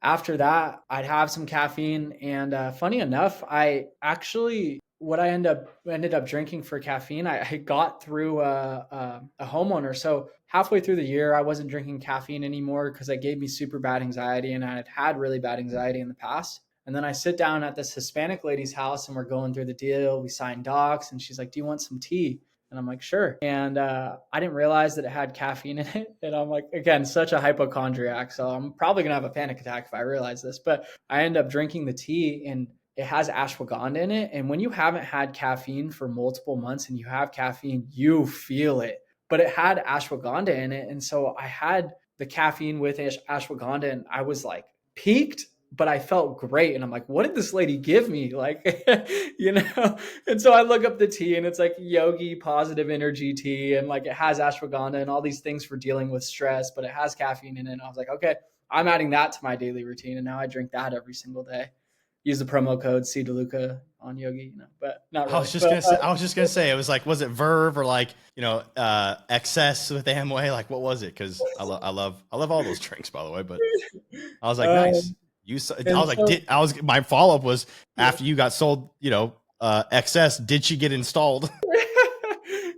after that, I'd have some caffeine. And funny enough, I actually what I ended up drinking for caffeine, I got through a homeowner. So halfway through the year, I wasn't drinking caffeine anymore because it gave me super bad anxiety, and I had had really bad anxiety in the past. And then I sit down at this Hispanic lady's house, and we're going through the deal. We signed docs, and she's like, "Do you want some tea?" And I'm like, "Sure." And I didn't realize that it had caffeine in it. And I'm like, again, such a hypochondriac. So I'm probably going to have a panic attack if I realize this. But I end up drinking the tea, and it has ashwagandha in it. And when you haven't had caffeine for multiple months and you have caffeine, you feel it. But it had ashwagandha in it. And so I had the caffeine with ashwagandha, and I was like peaked, but I felt great. And I'm like, what did this lady give me? Like, you know? And so I look up the tea, and it's like yogi positive energy tea. And like it has ashwagandha and all these things for dealing with stress, but it has caffeine in it. And I was like, okay, I'm adding that to my daily routine. And now I drink that every single day. Use the promo code DeLuca on Yogi, but not really. I was just gonna say, it was like, was it Verve or like, excess with Amway? Like, what was it? Because I love all those drinks, by the way. But I was like, nice. My follow up was after you got sold, excess. Did she get installed?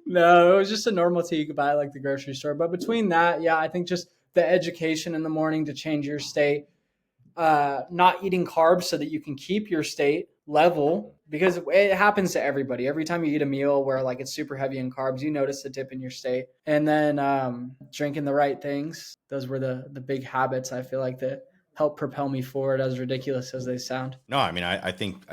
No, it was just a normal tea you could buy like the grocery store. But between that, yeah, I think just the education in the morning to change your state. Not eating carbs so that you can keep your state level, because it happens to everybody. Every time you eat a meal where like it's super heavy in carbs, you notice a dip in your state. And then drinking the right things. Those were the big habits I feel like that help propel me forward, as ridiculous as they sound. No, I mean, I think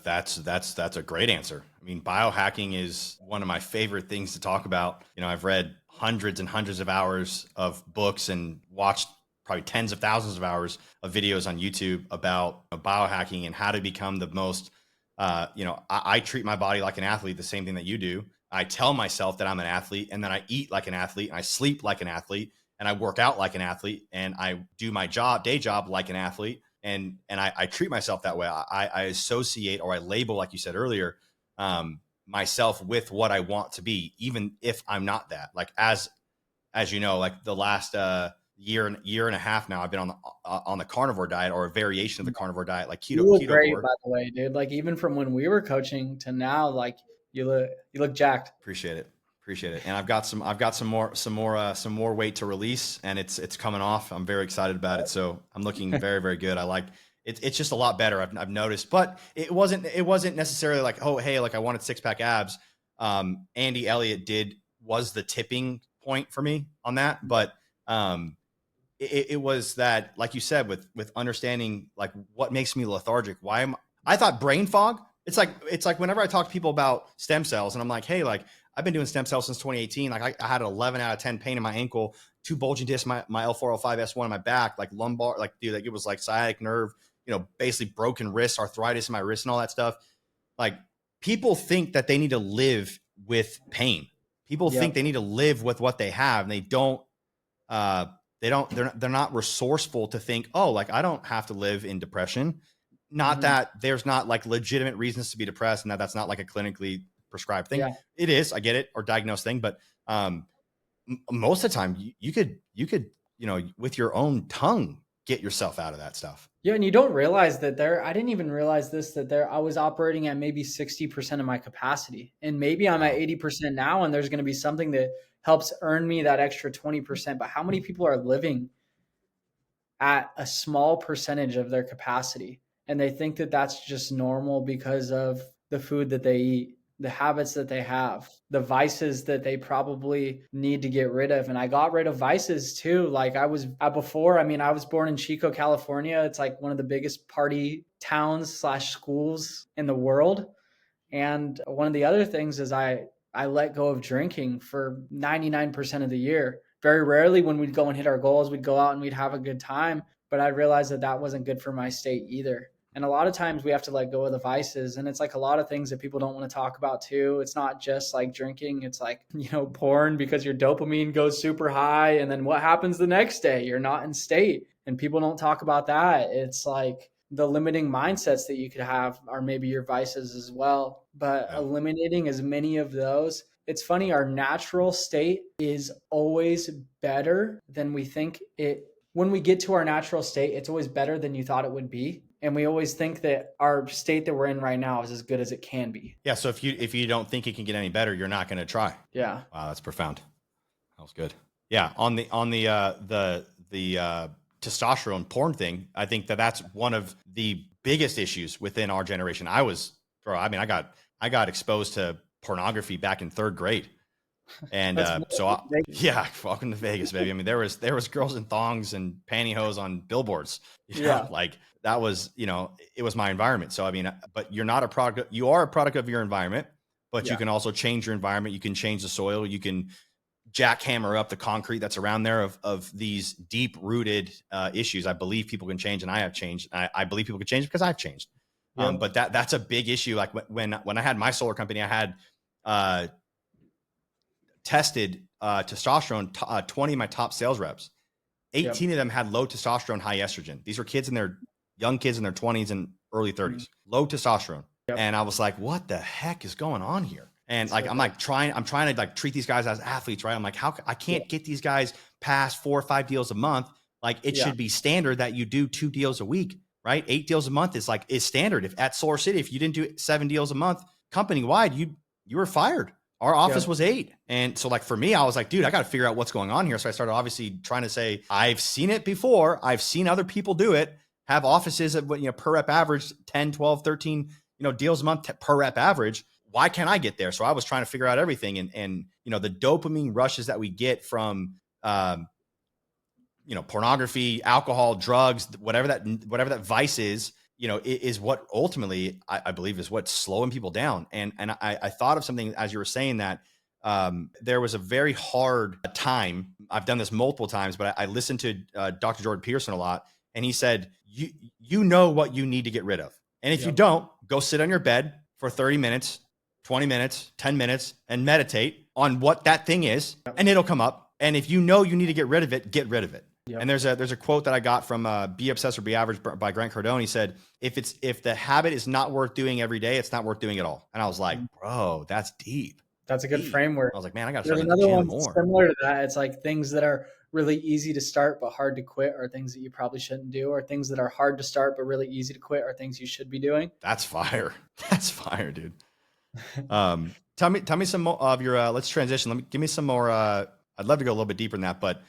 that's a great answer. I mean, biohacking is one of my favorite things to talk about. I've read hundreds and hundreds of hours of books and watched probably tens of thousands of hours of videos on YouTube about biohacking and how to become the most, I treat my body like an athlete, the same thing that you do. I tell myself that I'm an athlete, and then I eat like an athlete, and I sleep like an athlete, and I work out like an athlete, and I do my day job like an athlete. And I treat myself that way. I associate, or I label, like you said earlier, myself with what I want to be, even if I'm not that. Like, as you know, like the last, year and a half now, I've been on the carnivore diet, or a variation of the carnivore diet, like keto. You look keto great, board. by the way, dude. Like even from when we were coaching to now, like you look jacked. Appreciate it. And I've got some more weight to release, and it's coming off. I'm very excited about it. So I'm looking very, very good. I like it. It's just a lot better. I've noticed, but it wasn't necessarily like, oh, hey, like I wanted 6-pack abs. Andy Elliott was the tipping point for me on that. But, it was that, like you said, with understanding like what makes me lethargic. I thought brain fog. It's like whenever I talk to people about stem cells, and I'm like, hey, like I've been doing stem cells since 2018. Like I had an 11 out of 10 pain in my ankle, 2 bulging discs, my L4, L5, S1 in my back, like lumbar, like dude, like it was like sciatic nerve, basically broken wrist, arthritis in my wrist, and all that stuff. Like people think that they need to live with pain. People think they need to live with what they have, and they don't. They're not resourceful to think, oh, like I don't have to live in depression. Not that there's not like legitimate reasons to be depressed, and that's not like a clinically prescribed thing. Yeah. It is, I get it, or diagnosed thing, but most of the time you could with your own tongue get yourself out of that stuff. Yeah, and you don't realize that I didn't even realize this, that I was operating at maybe 60% of my capacity, and maybe I'm at 80% now, and there's going to be something that helps earn me that extra 20%. But how many people are living at a small percentage of their capacity, and they think that that's just normal because of the food that they eat? the habits that they have, the vices that they probably need to get rid of. And I got rid of vices too. Like I was before, I mean, I was born in Chico, California. It's like one of the biggest party towns / schools in the world. And one of the other things is I let go of drinking for 99% of the year. Very rarely when we'd go and hit our goals, we'd go out and we'd have a good time. But I realized that that wasn't good for my state either. And a lot of times we have to let go of the vices. And it's like a lot of things that people don't want to talk about too. It's not just like drinking. It's like, porn, because your dopamine goes super high. And then what happens the next day? You're not in state. And people don't talk about that. It's like the limiting mindsets that you could have are maybe your vices as well. But eliminating as many of those. It's funny, our natural state is always better than we think it. When we get to our natural state, it's always better than you thought it would be. And we always think that our state that we're in right now is as good as it can be. Yeah. So if you don't think it can get any better, you're not going to try. Yeah. Wow, that's profound. That was good. Yeah. On the testosterone porn thing, I think that's one of the biggest issues within our generation. I got exposed to pornography back in 3rd grade. And welcome to Vegas, baby. I mean, there was girls in thongs and pantyhose on billboards. Like that was, it was my environment. So I mean, but you are a product of your environment, but you can also change your environment. You can change the soil. You can jackhammer up the concrete that's around there of these deep rooted issues. I believe people can change, and I have changed. I believe people can change because I've changed. But that's a big issue. Like when I had my solar company, I had tested testosterone, 20 of my top sales reps. 18 of them had low testosterone, high estrogen. These were young kids in their 20s and early 30s, low testosterone. And I was like, what the heck is going on here? And like, I'm trying to like treat these guys as athletes, right? I'm like, I can't get these guys past 4 or 5 deals a month. Like it should be standard that you do 2 deals a week, right? 8 deals a month is standard. If at Solar City, if you didn't do 7 deals a month company wide, you were fired. Our office was 8. And so like for me, I was like, dude, I got to figure out what's going on here. So I started obviously trying to say, I've seen it before. I've seen other people do it, have offices of, per rep average 10, 12, 13, deals a month per rep average. Why can't I get there? So I was trying to figure out everything. And the dopamine rushes that we get from, pornography, alcohol, drugs, whatever that vice is, is what ultimately I believe is what's slowing people down. And I thought of something as you were saying that there was a very hard time. I've done this multiple times, but I listened to Dr. Jordan Peterson a lot. And he said, you know what you need to get rid of. And if you don't, go sit on your bed for 30 minutes, 20 minutes, 10 minutes, and meditate on what that thing is, and it'll come up. And if you know you need to get rid of it, get rid of it. Yep. And there's a quote that I got from Be Obsessed or Be Average by Grant Cardone. He said, if the habit is not worth doing every day, it's not worth doing at all. And I was like, bro, that's deep. That's a good framework. I was like, man, I got to start another one similar to that. It's like things that are really easy to start but hard to quit are things that you probably shouldn't do, or things that are hard to start but really easy to quit are things you should be doing. That's fire. That's fire, dude. Tell me some more of your let's transition. Give me some more I'd love to go a little bit deeper in that, but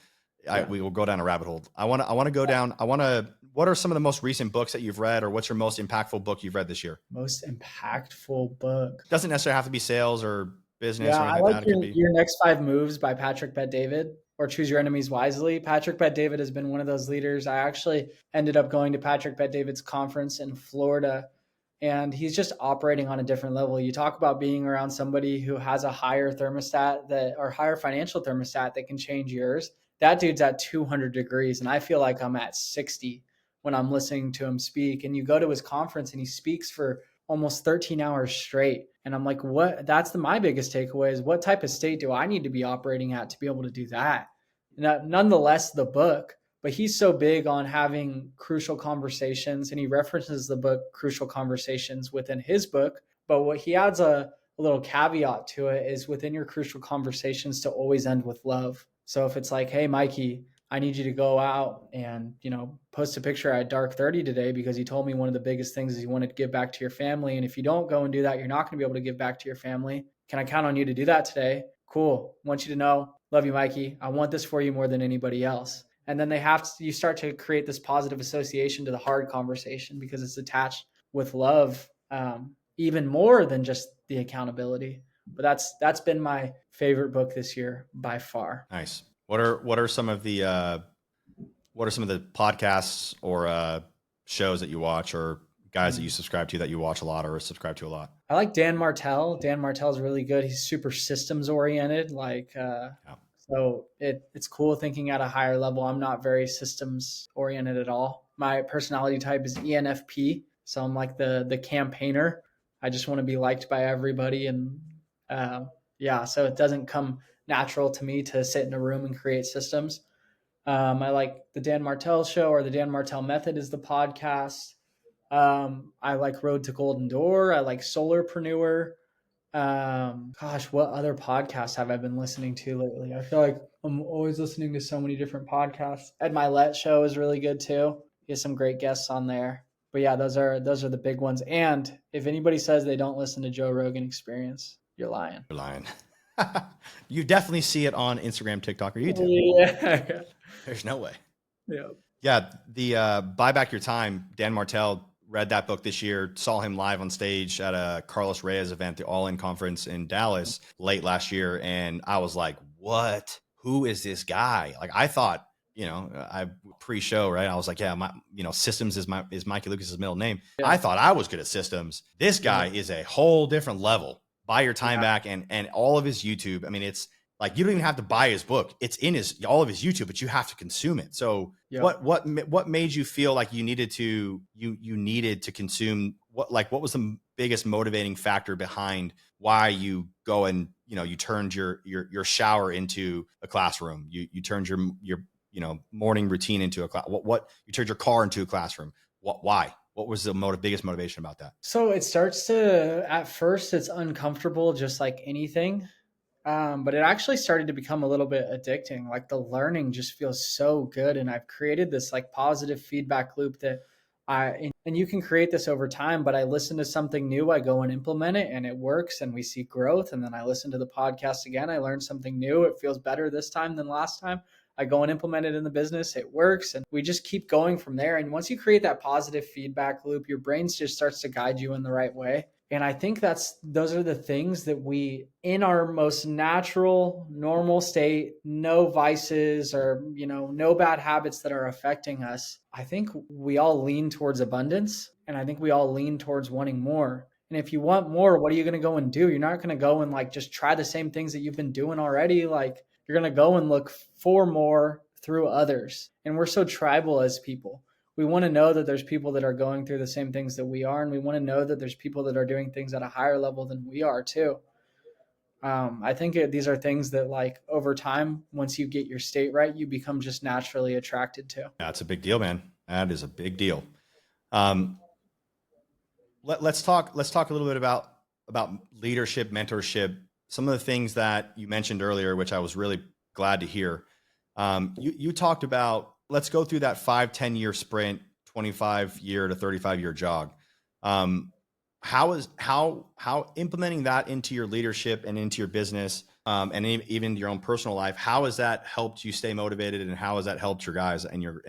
we will go down a rabbit hole. I want to go down. What are some of the most recent books that you've read, or what's your most impactful book you've read this year? Most impactful book. Doesn't necessarily have to be sales or business. Yeah, or I like your Next 5 Moves by Patrick Bet-David, or Choose Your Enemies Wisely. Patrick Bet-David has been one of those leaders. I actually ended up going to Patrick Bet-David's conference in Florida, and he's just operating on a different level. You talk about being around somebody who has a higher thermostat or higher financial thermostat that can change yours. That dude's at 200 degrees, and I feel like I'm at 60 when I'm listening to him speak. And you go to his conference and he speaks for almost 13 hours straight. And I'm like, what? That's my biggest takeaway is, what type of state do I need to be operating at to be able to do that? Nonetheless, the book, but he's so big on having crucial conversations, and he references the book Crucial Conversations within his book. But what he adds a little caveat to it is, within your crucial conversations, to always end with love. So if it's like, hey, Mikey, I need you to go out and, post a picture at dark 30 today because you told me one of the biggest things is you wanted to give back to your family. And if you don't go and do that, you're not going to be able to give back to your family. Can I count on you to do that today? Cool. Want you to know, love you, Mikey. I want this for you more than anybody else. And then you start to create this positive association to the hard conversation because it's attached with love. even more than just the accountability. But that's been my favorite book this year by far. Nice. What are some of the podcasts or shows that you watch, or guys that you subscribe to that you watch a lot or subscribe to a lot? I like Dan Martell. Dan Martell's really good. He's super systems oriented. So it's cool thinking at a higher level. I'm not very systems oriented at all. My personality type is ENFP. So I'm like the campaigner. I just want to be liked by everybody. And so it doesn't come natural to me to sit in a room and create systems. I like the Dan Martell show, or the Dan Martell Method is the podcast. I like Road to Golden Door. I like Solarpreneur. What other podcasts have I been listening to lately? I feel like I'm always listening to so many different podcasts. Ed Milet show is really good too. He has some great guests on there. But yeah, those are the big ones. And if anybody says they don't listen to Joe Rogan Experience, you're lying. You're lying. You definitely see it on Instagram, TikTok, or YouTube. Yeah. There's no way. Yeah. Yeah. The Buy Back Your Time, Dan Martell read that book this year, saw him live on stage at a Carlos Reyes event, the All In Conference in Dallas late last year. And I was like, what? Who is this guy? Like, I thought, I pre-show, right? I was like, yeah, systems is Mikey Lucas's middle name. Yeah. I thought I was good at systems. This guy is a whole different level. Buy Your Time Back, and all of his YouTube. I mean, it's like, you don't even have to buy his book. It's in all of his YouTube, but you have to consume it. So what made you feel like you needed to consume what was the biggest motivating factor behind why you go and, you turned your shower into a classroom. You turned your morning routine into a class. You turned your car into a classroom. Why? What was the biggest motivation about that? So it starts to, at first it's uncomfortable, just like anything. But it actually started to become a little bit addicting. Like, the learning just feels so good. And I've created this like positive feedback loop that and you can create this over time, but I listen to something new, I go and implement it, and it works, and we see growth. And then I listen to the podcast again, I learn something new. It feels better this time than last time. I go and implement it in the business. It works. And we just keep going from there. And once you create that positive feedback loop, your brain just starts to guide you in the right way. And I think those are the things that we, in our most natural, normal state, no vices or, no bad habits that are affecting us. I think we all lean towards abundance, and I think we all lean towards wanting more. And if you want more, what are you going to go and do? You're not going to go and like just try the same things that you've been doing already. Like, you're going to go and look for more through others. And we're so tribal as people. We want to know that there's people that are going through the same things that we are. And we want to know that there's people that are doing things at a higher level than we are too. I think these are things that, like, over time, once you get your state right, you become just naturally attracted to. That's a big deal, man. That is a big deal. Let's talk a little bit about leadership, mentorship. Some of the things that you mentioned earlier, which I was really glad to hear. You talked about, let's go through that 5-10 year sprint, 25 year to 35 year jog. How implementing that into your leadership and into your business, and even your own personal life, how has that helped you stay motivated, and how has that helped your guys and your?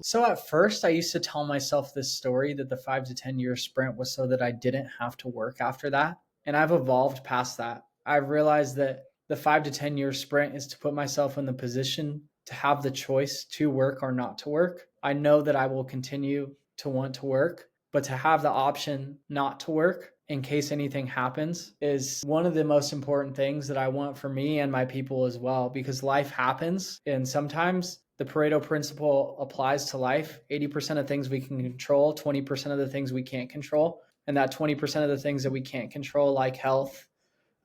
So at first I used to tell myself this story that the 5 to 10 year sprint was so that I didn't have to work after that. And I've evolved past that. I've realized that the 5 to 10 year sprint is to put myself in the position to have the choice to work or not to work. I know that I will continue to want to work, but to have the option not to work in case anything happens is one of the most important things that I want for me and my people as well, because life happens. And sometimes the Pareto principle applies to life. 80% of things we can control, 20% of the things we can't control. And that 20% of the things that we can't control, like health,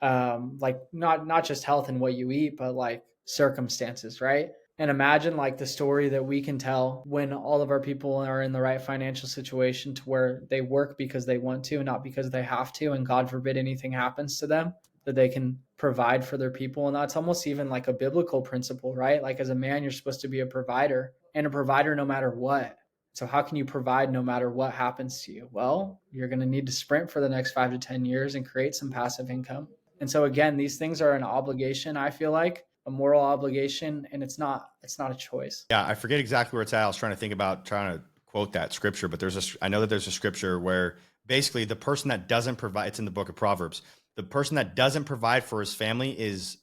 like not just health and what you eat, but like circumstances, right? And imagine like the story that we can tell when all of our people are in the right financial situation to where they work because they want to, not because they have to. And God forbid anything happens to them, that they can provide for their people. And that's almost even like a biblical principle, right? Like, as a man, you're supposed to be a provider, and a provider no matter what. So how can you provide no matter what happens to you? Well, you're going to need to sprint for the next 5 to 10 years and create some passive income. And so again, these things are an obligation, I feel like, a moral obligation, and it's not a choice. Yeah, I forget exactly where it's at. I was trying to quote that scripture, but I know that there's a scripture where basically the person that doesn't provide, it's in the book of Proverbs, the person that doesn't provide for his family is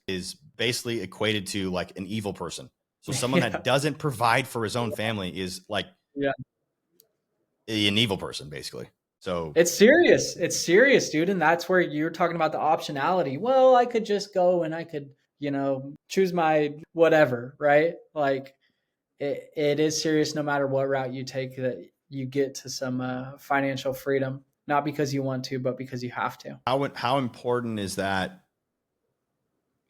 basically equated to like an evil person. So someone that doesn't provide for his own family is like an evil person, basically. So it's serious. It's serious, dude. And that's where you're talking about the optionality. Well, I could just go and I could, choose my whatever, right? Like it is serious no matter what route you take, that you get to some financial freedom, not because you want to, but because you have to. how important is that?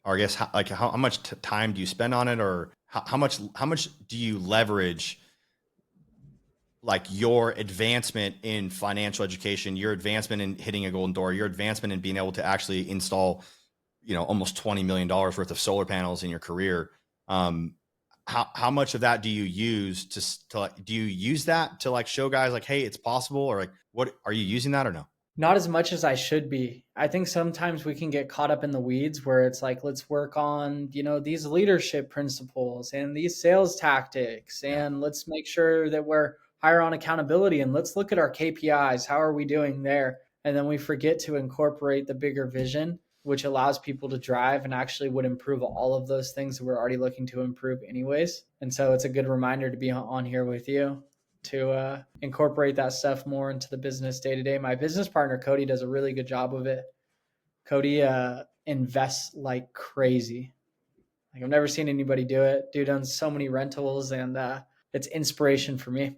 Or I guess how much time do you spend on it, or how much do you leverage like your advancement in financial education, your advancement in hitting a golden door, your advancement in being able to actually install, almost $20 million worth of solar panels in your career? How much of that do you use do you use that to like show guys like, hey, it's possible? Or like, what are you using that or no? Not as much as I should be. I think sometimes we can get caught up in the weeds where it's like, let's work on, these leadership principles and these sales tactics. And let's make sure that we're higher on accountability. And let's look at our KPIs. How are we doing there? And then we forget to incorporate the bigger vision, which allows people to drive and actually would improve all of those things that we're already looking to improve anyways. And so it's a good reminder to be on here with you to incorporate that stuff more into the business day to day. My business partner, Cody, does a really good job of it. Cody invests like crazy. Like I've never seen anybody do it. Dude owns so many rentals, and it's inspiration for me.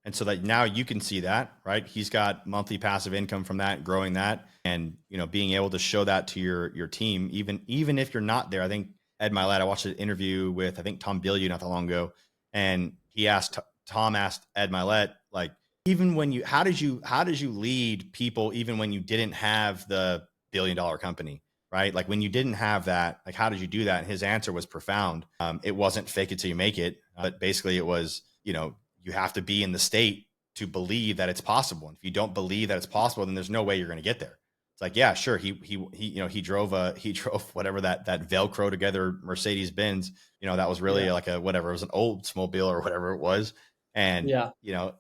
And so that now you can see that, right? He's got monthly passive income from that, growing that, and being able to show that to your team, even if you're not there. I think Ed Milet, I watched an interview with Tom Bilyeu not that long ago, and Tom asked Ed Milet, like, even when how did you lead people even when you didn't have the $1 billion company, right? Like when you didn't have that, like how did you do that? And his answer was profound. It wasn't fake it till you make it, but basically it was, you have to be in the state to believe that it's possible. And if you don't believe that it's possible, then there's no way you're going to get there. It's like, yeah, sure. He drove whatever that Velcro together Mercedes Benz, that was really like it was an Oldsmobile or whatever it was. And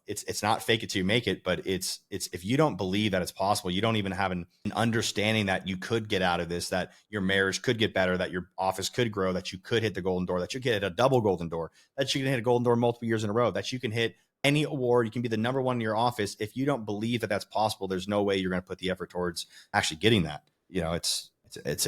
it's not fake it till you make it, but it's if you don't believe that it's possible, you don't even have an understanding that you could get out of this, that your marriage could get better, that your office could grow, that you could hit the golden door, that you could hit a double golden door, that you can hit a golden door multiple years in a row, that you can hit any award, you can be the number one in your office. If you don't believe that that's possible, there's no way you're going to put the effort towards actually getting that. It's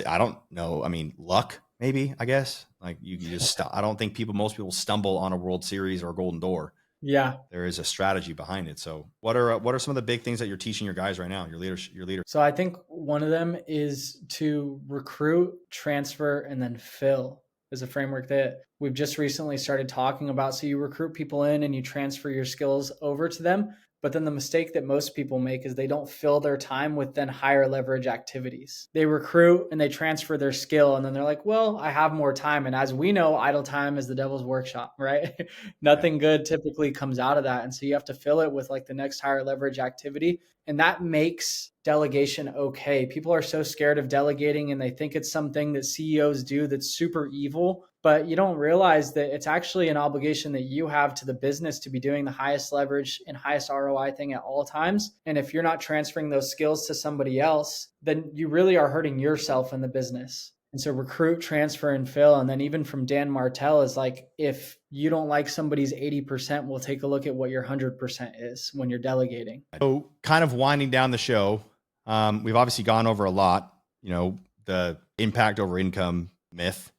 I don't know. I mean, luck, maybe, I guess. Like you just, I don't think most people stumble on a World Series or a golden door. Yeah. There is a strategy behind it. So what are some of the big things that you're teaching your guys right now, your leader? So I think one of them is to recruit, transfer, and then fill is a framework that we've just recently started talking about. So you recruit people in and you transfer your skills over to them. But then the mistake that most people make is they don't fill their time with then higher leverage activities. They recruit and they transfer their skill. And then they're like, well, I have more time. And as we know, idle time is the devil's workshop, right? Nothing good typically comes out of that. And so you have to fill it with like the next higher leverage activity. And that makes delegation okay. People are so scared of delegating and they think it's something that CEOs do that's super evil, but you don't realize that it's actually an obligation that you have to the business to be doing the highest leverage and highest ROI thing at all times. And if you're not transferring those skills to somebody else, then you really are hurting yourself in the business. And so recruit, transfer, and fill. And then even from Dan Martell is like, if you don't like somebody's 80%, we'll take a look at what your 100% is when you're delegating. So kind of winding down the show, we've obviously gone over a lot, the impact over income myth,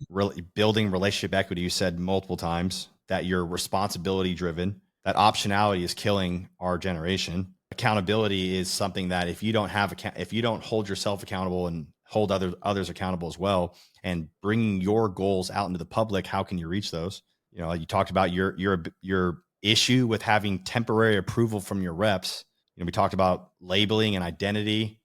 really building relationship equity. You said multiple times that you're responsibility driven, that optionality is killing our generation. Accountability is something that if you don't hold yourself accountable and hold others accountable as well, and bringing your goals out into the public, how can you reach those? You talked about your issue with having temporary approval from your reps. We talked about labeling and identity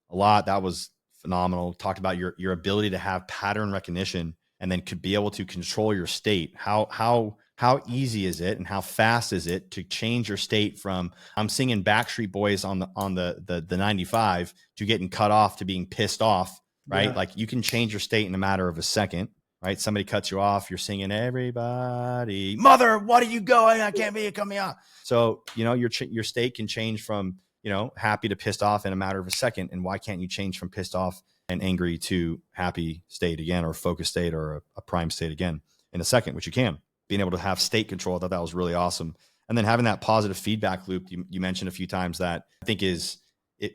a lot. That was phenomenal. Talked about your ability to have pattern recognition and then could be able to control your state. How easy is it and how fast is it to change your state from I'm singing Backstreet Boys on the 95 to getting cut off to being pissed off, right? Yeah. Like you can change your state in a matter of a second, right? Somebody cuts you off, you're singing everybody, mother, what are you going? I can't be coming out. So, your state can change from happy to pissed off in a matter of a second. And why can't you change from pissed off and angry to happy state again, or focused state, or a prime state again in a second, which you can. Being able to have state control, I thought that was really awesome. And then having that positive feedback loop, you mentioned a few times, that I think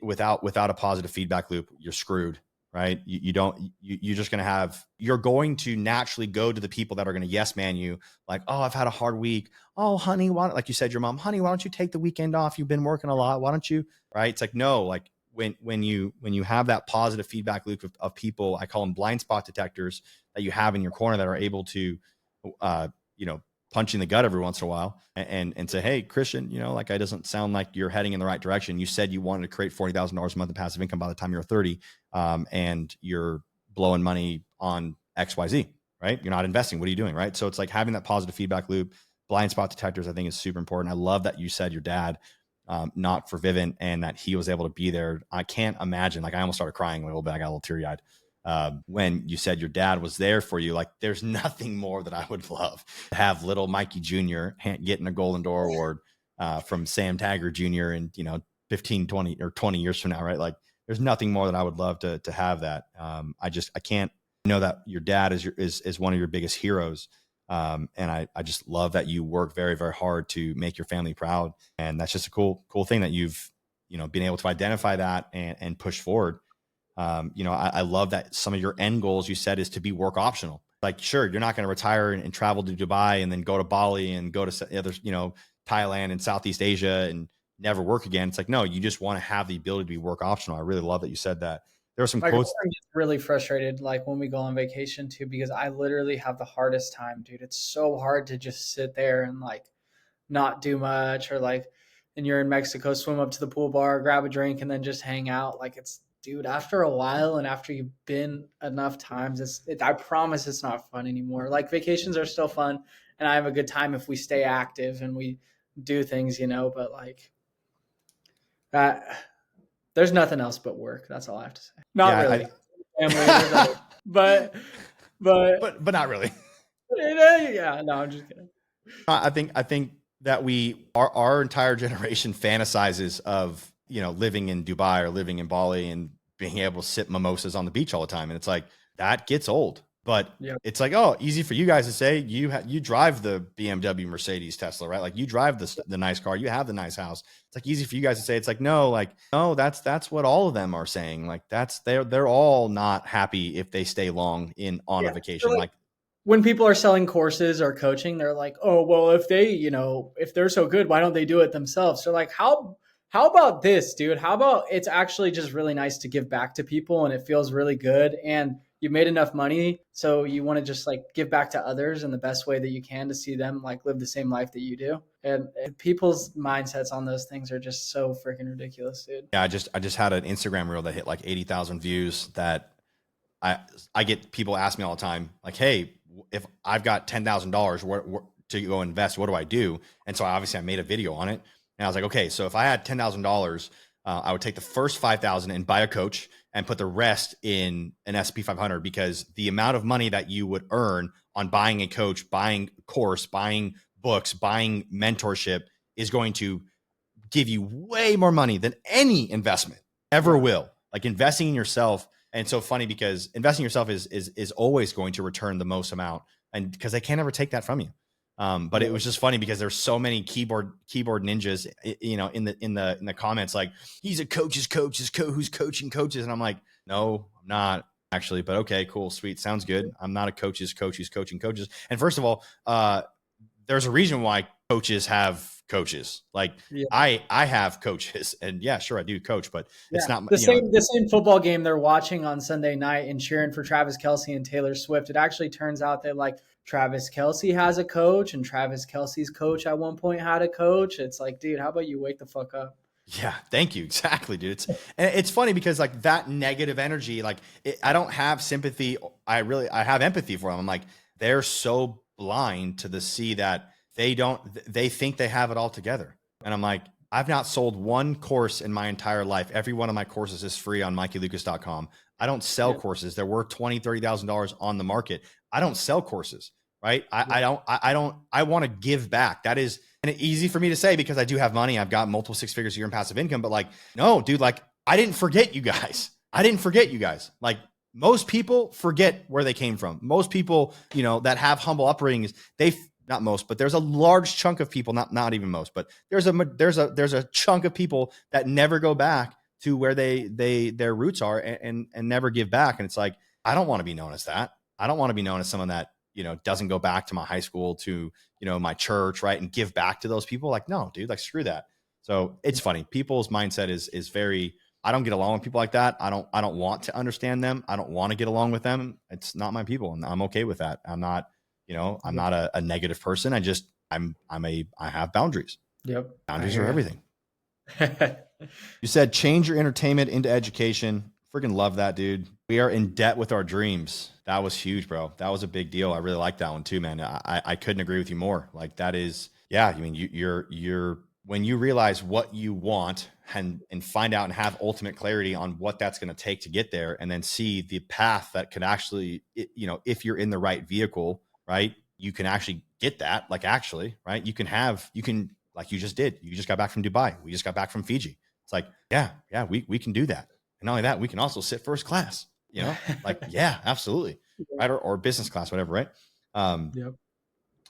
without a positive feedback loop, you're screwed, right? You're just going to you're going to naturally go to the people that are going to yes man you, like, oh, I've had a hard week. Oh, honey, like you said, your mom, honey, why don't you take the weekend off? You've been working a lot. Why don't you? Right? It's like, no, like when you have that positive feedback loop of people, I call them blind spot detectors, that you have in your corner, that are able to, punch in the gut every once in a while and say, hey, Christian, like, it doesn't sound like you're heading in the right direction. You said you wanted to create $40,000 a month in passive income by the time you're 30. And you're blowing money on XYZ, right? You're not investing. What are you doing? Right. So it's like having that positive feedback loop. Blind spot detectors, I think, is super important. I love that you said your dad, not for Vivint, and that he was able to be there. I can't imagine, like, I almost started crying a little bit. I got a little teary eyed. When you said your dad was there for you. Like, there's nothing more that I would love to have little Mikey Jr. getting a Golden Door Award from Sam Taggart Jr. in 15, 20 or 20 years from now, right? Like, there's nothing more that I would love to have that. I can't know that your dad is one of your biggest heroes. And I just love that you work very, very hard to make your family proud. And that's just a cool thing that you've, been able to identify that and push forward. I love that some of your end goals, you said, is to be work optional. Like, sure, you're not going to retire and travel to Dubai and then go to Bali and go to other, Thailand and Southeast Asia and never work again. It's like, no, you just want to have the ability to be work optional. I really love that you said that. There are some My quotes. girlfriend gets really frustrated, like, when we go on vacation too, because I literally have the hardest time, dude. It's so hard to just sit there and, like, not do much, or, like, and you're in Mexico, swim up to the pool bar, grab a drink, and then just hang out. Like, dude, after a while and after you've been enough times, I promise it's not fun anymore. Like, vacations are still fun, and I have a good time if we stay active and we do things, but, like, that, there's nothing else but work. That's all I have to say. Not really. Family, but not really. Yeah, no, I'm just kidding. I think that our entire generation fantasizes of, living in Dubai or living in Bali and being able to sip mimosas on the beach all the time. And it's like, that gets old. But It's like, oh, easy for you guys to say. You drive the BMW, Mercedes, Tesla, right? Like, you drive the nice car, you have the nice house. It's like easy for you guys to say. It's like, no, that's what all of them are saying. Like, they're all not happy if they stay long on a vacation. So, like, when people are selling courses or coaching, they're like, oh, well, if they're so good, why don't they do it themselves? So, like, how about this, dude? How about it's actually just really nice to give back to people, and it feels really good, and you made enough money, so you want to just, like, give back to others in the best way that you can to see them, like, live the same life that you do. And people's mindsets on those things are just so freaking ridiculous, dude. Yeah, I just had an Instagram reel that hit like 80,000 views. That I get people ask me all the time, like, hey, if I've got $10,000 to go invest, what do I do? And so I made a video on it, and I was like, okay, so if I had $10,000, I would take the first 5,000 and buy a coach and put the rest in an SP 500, because the amount of money that you would earn on buying a coach, buying a course, buying books, buying mentorship is going to give you way more money than any investment ever will. Like, investing in yourself. And it's so funny because investing in yourself is always going to return the most amount, and because they can't ever take that from you. But it was just funny because there's so many keyboard ninjas, in the comments, like, he's a coach's coach, who's coaching coaches. And I'm like, no, I'm not actually, but okay, cool, sweet. Sounds good. I'm not a coach's coach who's coaching coaches. And first of all, there's a reason why coaches have coaches. Like, I have coaches, and yeah, sure, I do coach, but it's not the same football game they're watching on Sunday night and cheering for Travis Kelce and Taylor Swift. It actually turns out that, like, Travis Kelce has a coach, and Travis Kelce's coach at one point had a coach. It's like, dude, how about you wake the fuck up? Yeah, thank you. Exactly, dude. It's funny because, like, that negative energy, like, I don't have sympathy. I have empathy for them. I'm like, they're so blind to the see that they think they have it all together. And I'm like, I've not sold one course in my entire life. Every one of my courses is free on MikeyLucas.com. I don't sell courses. They're worth $20,000, $30,000 on the market. I don't sell courses, right? I want to give back. That is And it's easy for me to say because I do have money. I've got multiple six figures a year in passive income, but like, no, dude, like I didn't forget you guys. I didn't forget you guys. Like most people forget where they came from. Most people, you know, that have humble upbringings, not most, but there's a large chunk of people, not even most, but there's a chunk of people that never go back to where their roots are and never give back. And it's like, I don't want to be known as that. I don't want to be known as someone that, you know, doesn't go back to my high school, to, you know, my church, right, and give back to those people. Like, no, dude, like screw that. So it's funny. People's mindset is very, I don't get along with people like that. I don't want to understand them. I don't want to get along with them. It's not my people, and I'm okay with that. I'm not, you know, I'm not a negative person. I have boundaries. Yep. Boundaries are everything. You said change your entertainment into education. Freaking love that, dude. We are in debt with our dreams. That was huge, bro. That was a big deal. I really like that one too, man. I couldn't agree with you more. Like that is, yeah. I mean, you're when you realize what you want and find out and have ultimate clarity on what that's going to take to get there, and then see the path that could actually, you know, if you're in the right vehicle, right, you can actually get that. Like actually, right, you can like you just did. You just got back from Dubai. We just got back from Fiji. It's like, yeah, we can do that. And not only that, we can also sit first class, you know, like, yeah, absolutely. Right. Or business class, whatever. Right. Yep.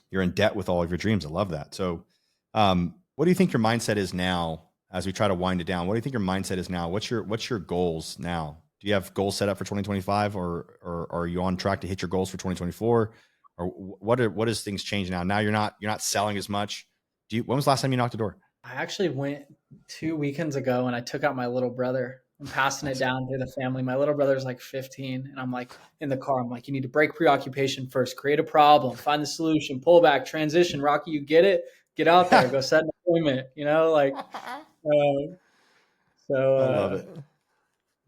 You're in debt with all of your dreams. I love that. So, what do you think your mindset is now as we try to wind it down? What do you think your mindset is now? What's your goals now? Do you have goals set up for 2025 or are you on track to hit your goals for 2024? Or what is things changing now? Now you're not selling as much. When was the last time you knocked a door? I actually went 2 weekends ago and I took out my little brother. I'm passing it down through the family. My little brother's like 15 and I'm like in the car. I'm like, you need to break preoccupation first, create a problem, find the solution, pull back, transition. Rocky, you get it? Get out there, go set an appointment, you know, like, I love it.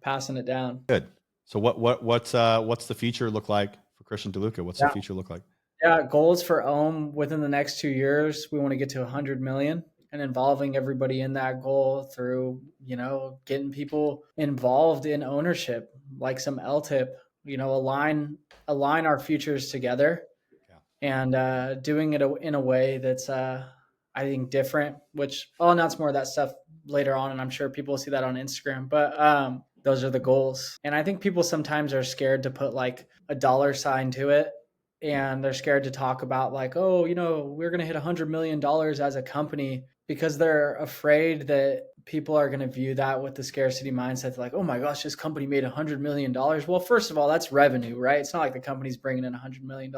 Passing it down. Good. So what's the future look like for Christian DeLuca? What's the future look like? Yeah. Goals for Ohm within the next 2 years. We want to get to 100 million. And involving everybody in that goal through, you know, getting people involved in ownership, like some LTIP, you know, align our futures together, and doing it in a way that's, I think, different, which I'll announce more of that stuff later on. And I'm sure people will see that on Instagram, but those are the goals. And I think people sometimes are scared to put like a dollar sign to it. And they're scared to talk about like, oh, you know, we're going to hit $100 million as a company, because they're afraid that people are going to view that with the scarcity mindset. Like, oh my gosh, this company made $100 million. Well, first of all, that's revenue, right? It's not like the company's bringing in $100 million.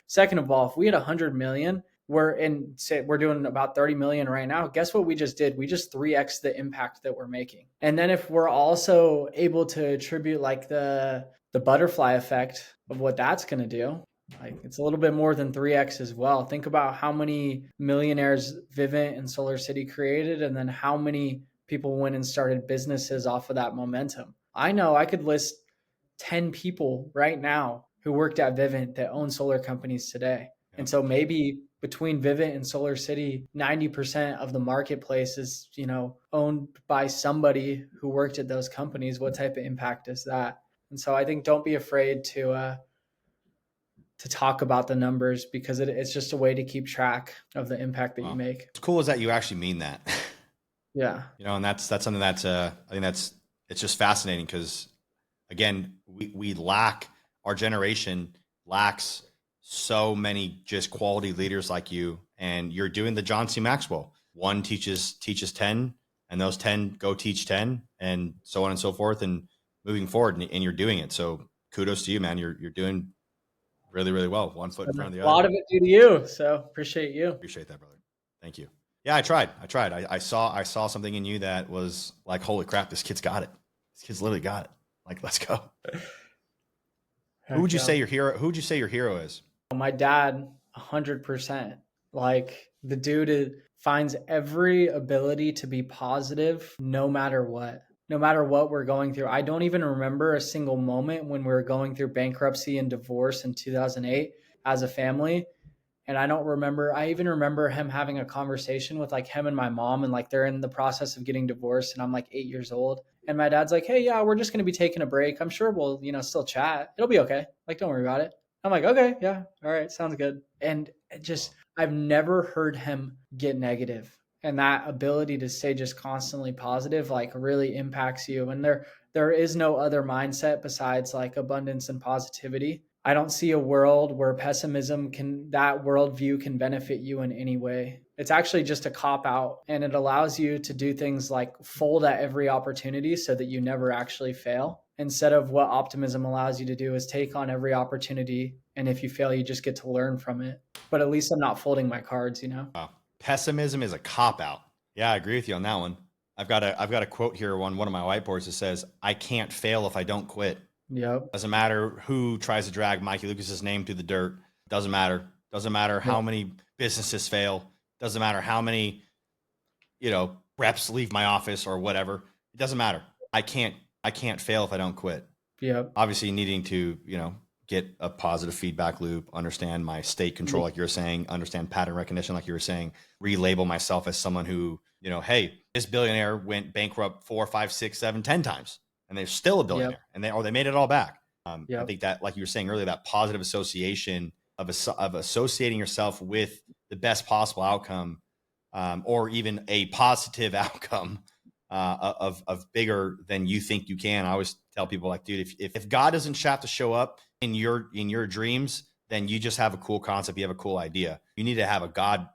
Second of all, if we had 100 million, we're doing about 30 million right now. Guess what we just did? We just 3x the impact that we're making. And then if we're also able to attribute like the butterfly effect of what that's going to do, like it's a little bit more than 3x as well. Think about how many millionaires Vivint and Solar City created, and then how many people went and started businesses off of that momentum. I know I could list 10 people right now who worked at Vivint that own solar companies today. And so maybe between Vivint and Solar City, 90% of the marketplace is, you know, owned by somebody who worked at those companies. What type of impact is that? And so I think don't be afraid to talk about the numbers, because it's just a way to keep track of the impact that you make. What's cool is that you actually mean that. Yeah. You know, and that's something that I think it's just fascinating, because again, we lack, our generation lacks so many just quality leaders like you, and you're doing the John C. Maxwell. One teaches 10, and those 10 go teach 10, and so on and so forth, and moving forward, and you're doing it. So kudos to you, man. You're doing really, really well. One foot in front of the other. A lot of it due to you. So appreciate you. Appreciate that, brother. Thank you. Yeah, I tried. I saw something in you that was like, holy crap, this kid's got it. This kid's literally got it. Like, let's go. Who would you say your hero is? My dad, 100%. Like, the dude finds every ability to be positive no matter what. No matter what we're going through. I don't even remember a single moment when we were going through bankruptcy and divorce in 2008 as a family. And I even remember him having a conversation with like him and my mom, and like they're in the process of getting divorced, and I'm like 8 years old. And my dad's like, hey, yeah, we're just going to be taking a break. I'm sure we'll, you know, still chat. It'll be okay. Like, don't worry about it. I'm like, okay, yeah. All right. Sounds good. And I've never heard him get negative. And that ability to stay just constantly positive, like really impacts you. And there is no other mindset besides like abundance and positivity. I don't see a world where that worldview can benefit you in any way. It's actually just a cop out, and it allows you to do things like fold at every opportunity so that you never actually fail. Instead of what optimism allows you to do is take on every opportunity. And if you fail, you just get to learn from it. But at least I'm not folding my cards, you know? Wow. Pessimism is a cop out. Yeah, I agree with you on that one. I've got a quote here on one of my whiteboards that says, I can't fail if I don't quit. Yep. Doesn't matter who tries to drag Mikey Lucas's name through the dirt. Doesn't matter. Doesn't matter how many businesses fail. Doesn't matter how many, reps leave my office or whatever. It doesn't matter. I can't fail if I don't quit. Yep. Obviously needing to, get a positive feedback loop, understand my state control, like you're saying, understand pattern recognition, like you were saying, relabel myself as someone who, hey, this billionaire went bankrupt 4, 5, 6, 7, 10 times. And they're still a billionaire, and they made it all back. I think that, like you were saying earlier, that positive association of associating yourself with the best possible outcome, or even a positive outcome of bigger than you think you can. I always tell people, like, dude, if God doesn't have to show up in your dreams, then you just have a cool concept. You have a cool idea. You need to have a God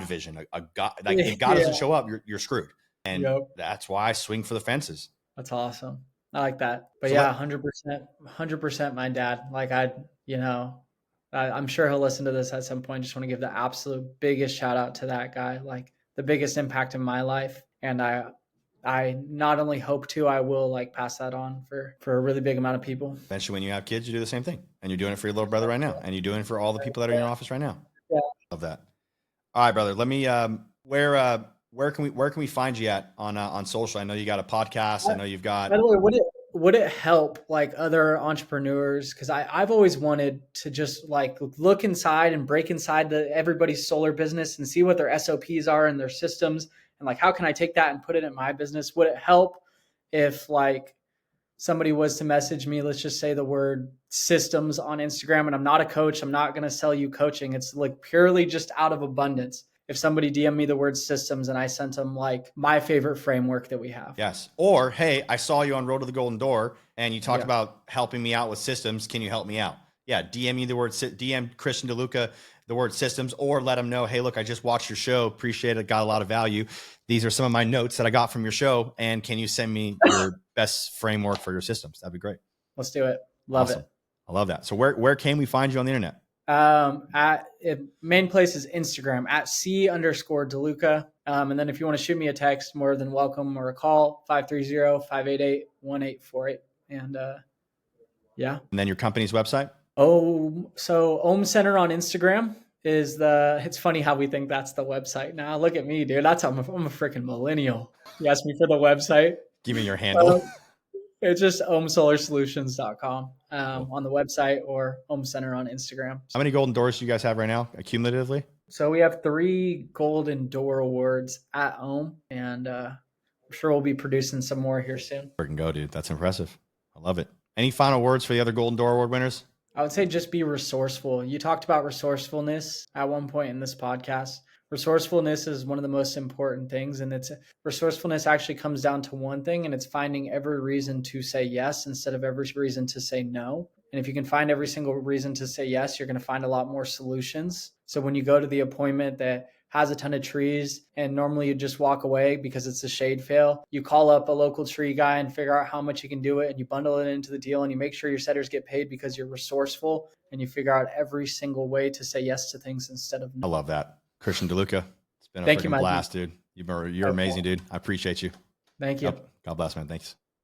vision, a God. Like, if God doesn't show up, you're screwed. And that's why I swing for the fences. That's awesome. I like that. But So 100% my dad. Like I'm sure he'll listen to this at some point. Just want to give the absolute biggest shout out to that guy, like the biggest impact in my life. And I not only hope to, I will like pass that on for a really big amount of people. Eventually, when you have kids, you do the same thing, and you're doing it for your little brother right now, and you're doing it for all the people that are in your office right now. Yeah. Love that. All right, brother. Let me, where can we find you at on social? I know you got a podcast. I know you've got. By the way, would it help like other entrepreneurs? Because I've always wanted to just like look inside and break inside everybody's solar business and see what their SOPs are and their systems, and like how can I take that and put it in my business? Would it help if like somebody was to message me, let's just say the word systems on Instagram, and I'm not a coach, I'm not going to sell you coaching. It's like purely just out of abundance. If somebody DM me the word systems and I sent them like my favorite framework that we have. Yes. Or, hey, I saw you on Road to the Golden Door and you talked about helping me out with systems. Can you help me out? Yeah. DM me DM Christian DeLuca the word systems, or let them know, hey, look, I just watched your show. Appreciate it. Got a lot of value. These are some of my notes that I got from your show. And can you send me your best framework for your systems? That'd be great. Let's do it. Love it. I love that. So where can we find you on the internet? Main place is Instagram at C_DeLuca. And then if you want to shoot me a text, more than welcome, or a call, 530-588-1848. And, And then your company's website? So Ohm Center on Instagram it's funny how we think that's the website now. Look at me, dude. I'm a freaking millennial. You asked me for the website. Give me your handle. It's just ohmsolarsolutions.com on the website, or Ohm Center on Instagram. How many golden doors do you guys have right now, cumulatively? So we have 3 golden door awards at Ohm, and I'm sure we'll be producing some more here soon. Freaking go, dude. That's impressive. I love it. Any final words for the other golden door award winners? I would say just be resourceful. You talked about resourcefulness at one point in this podcast. Resourcefulness is one of the most important things, and resourcefulness actually comes down to one thing, and it's finding every reason to say yes instead of every reason to say no. And if you can find every single reason to say yes, you're going to find a lot more solutions. So when you go to the appointment that has a ton of trees and normally you just walk away because it's a shade fail, you call up a local tree guy and figure out how much you can do it, and you bundle it into the deal, and you make sure your setters get paid because you're resourceful and you figure out every single way to say yes to things instead of no. I love that. Christian DeLuca, it's been a freaking blast, dude. You're amazing, dude. I appreciate you. Thank you. God bless, man. Thanks.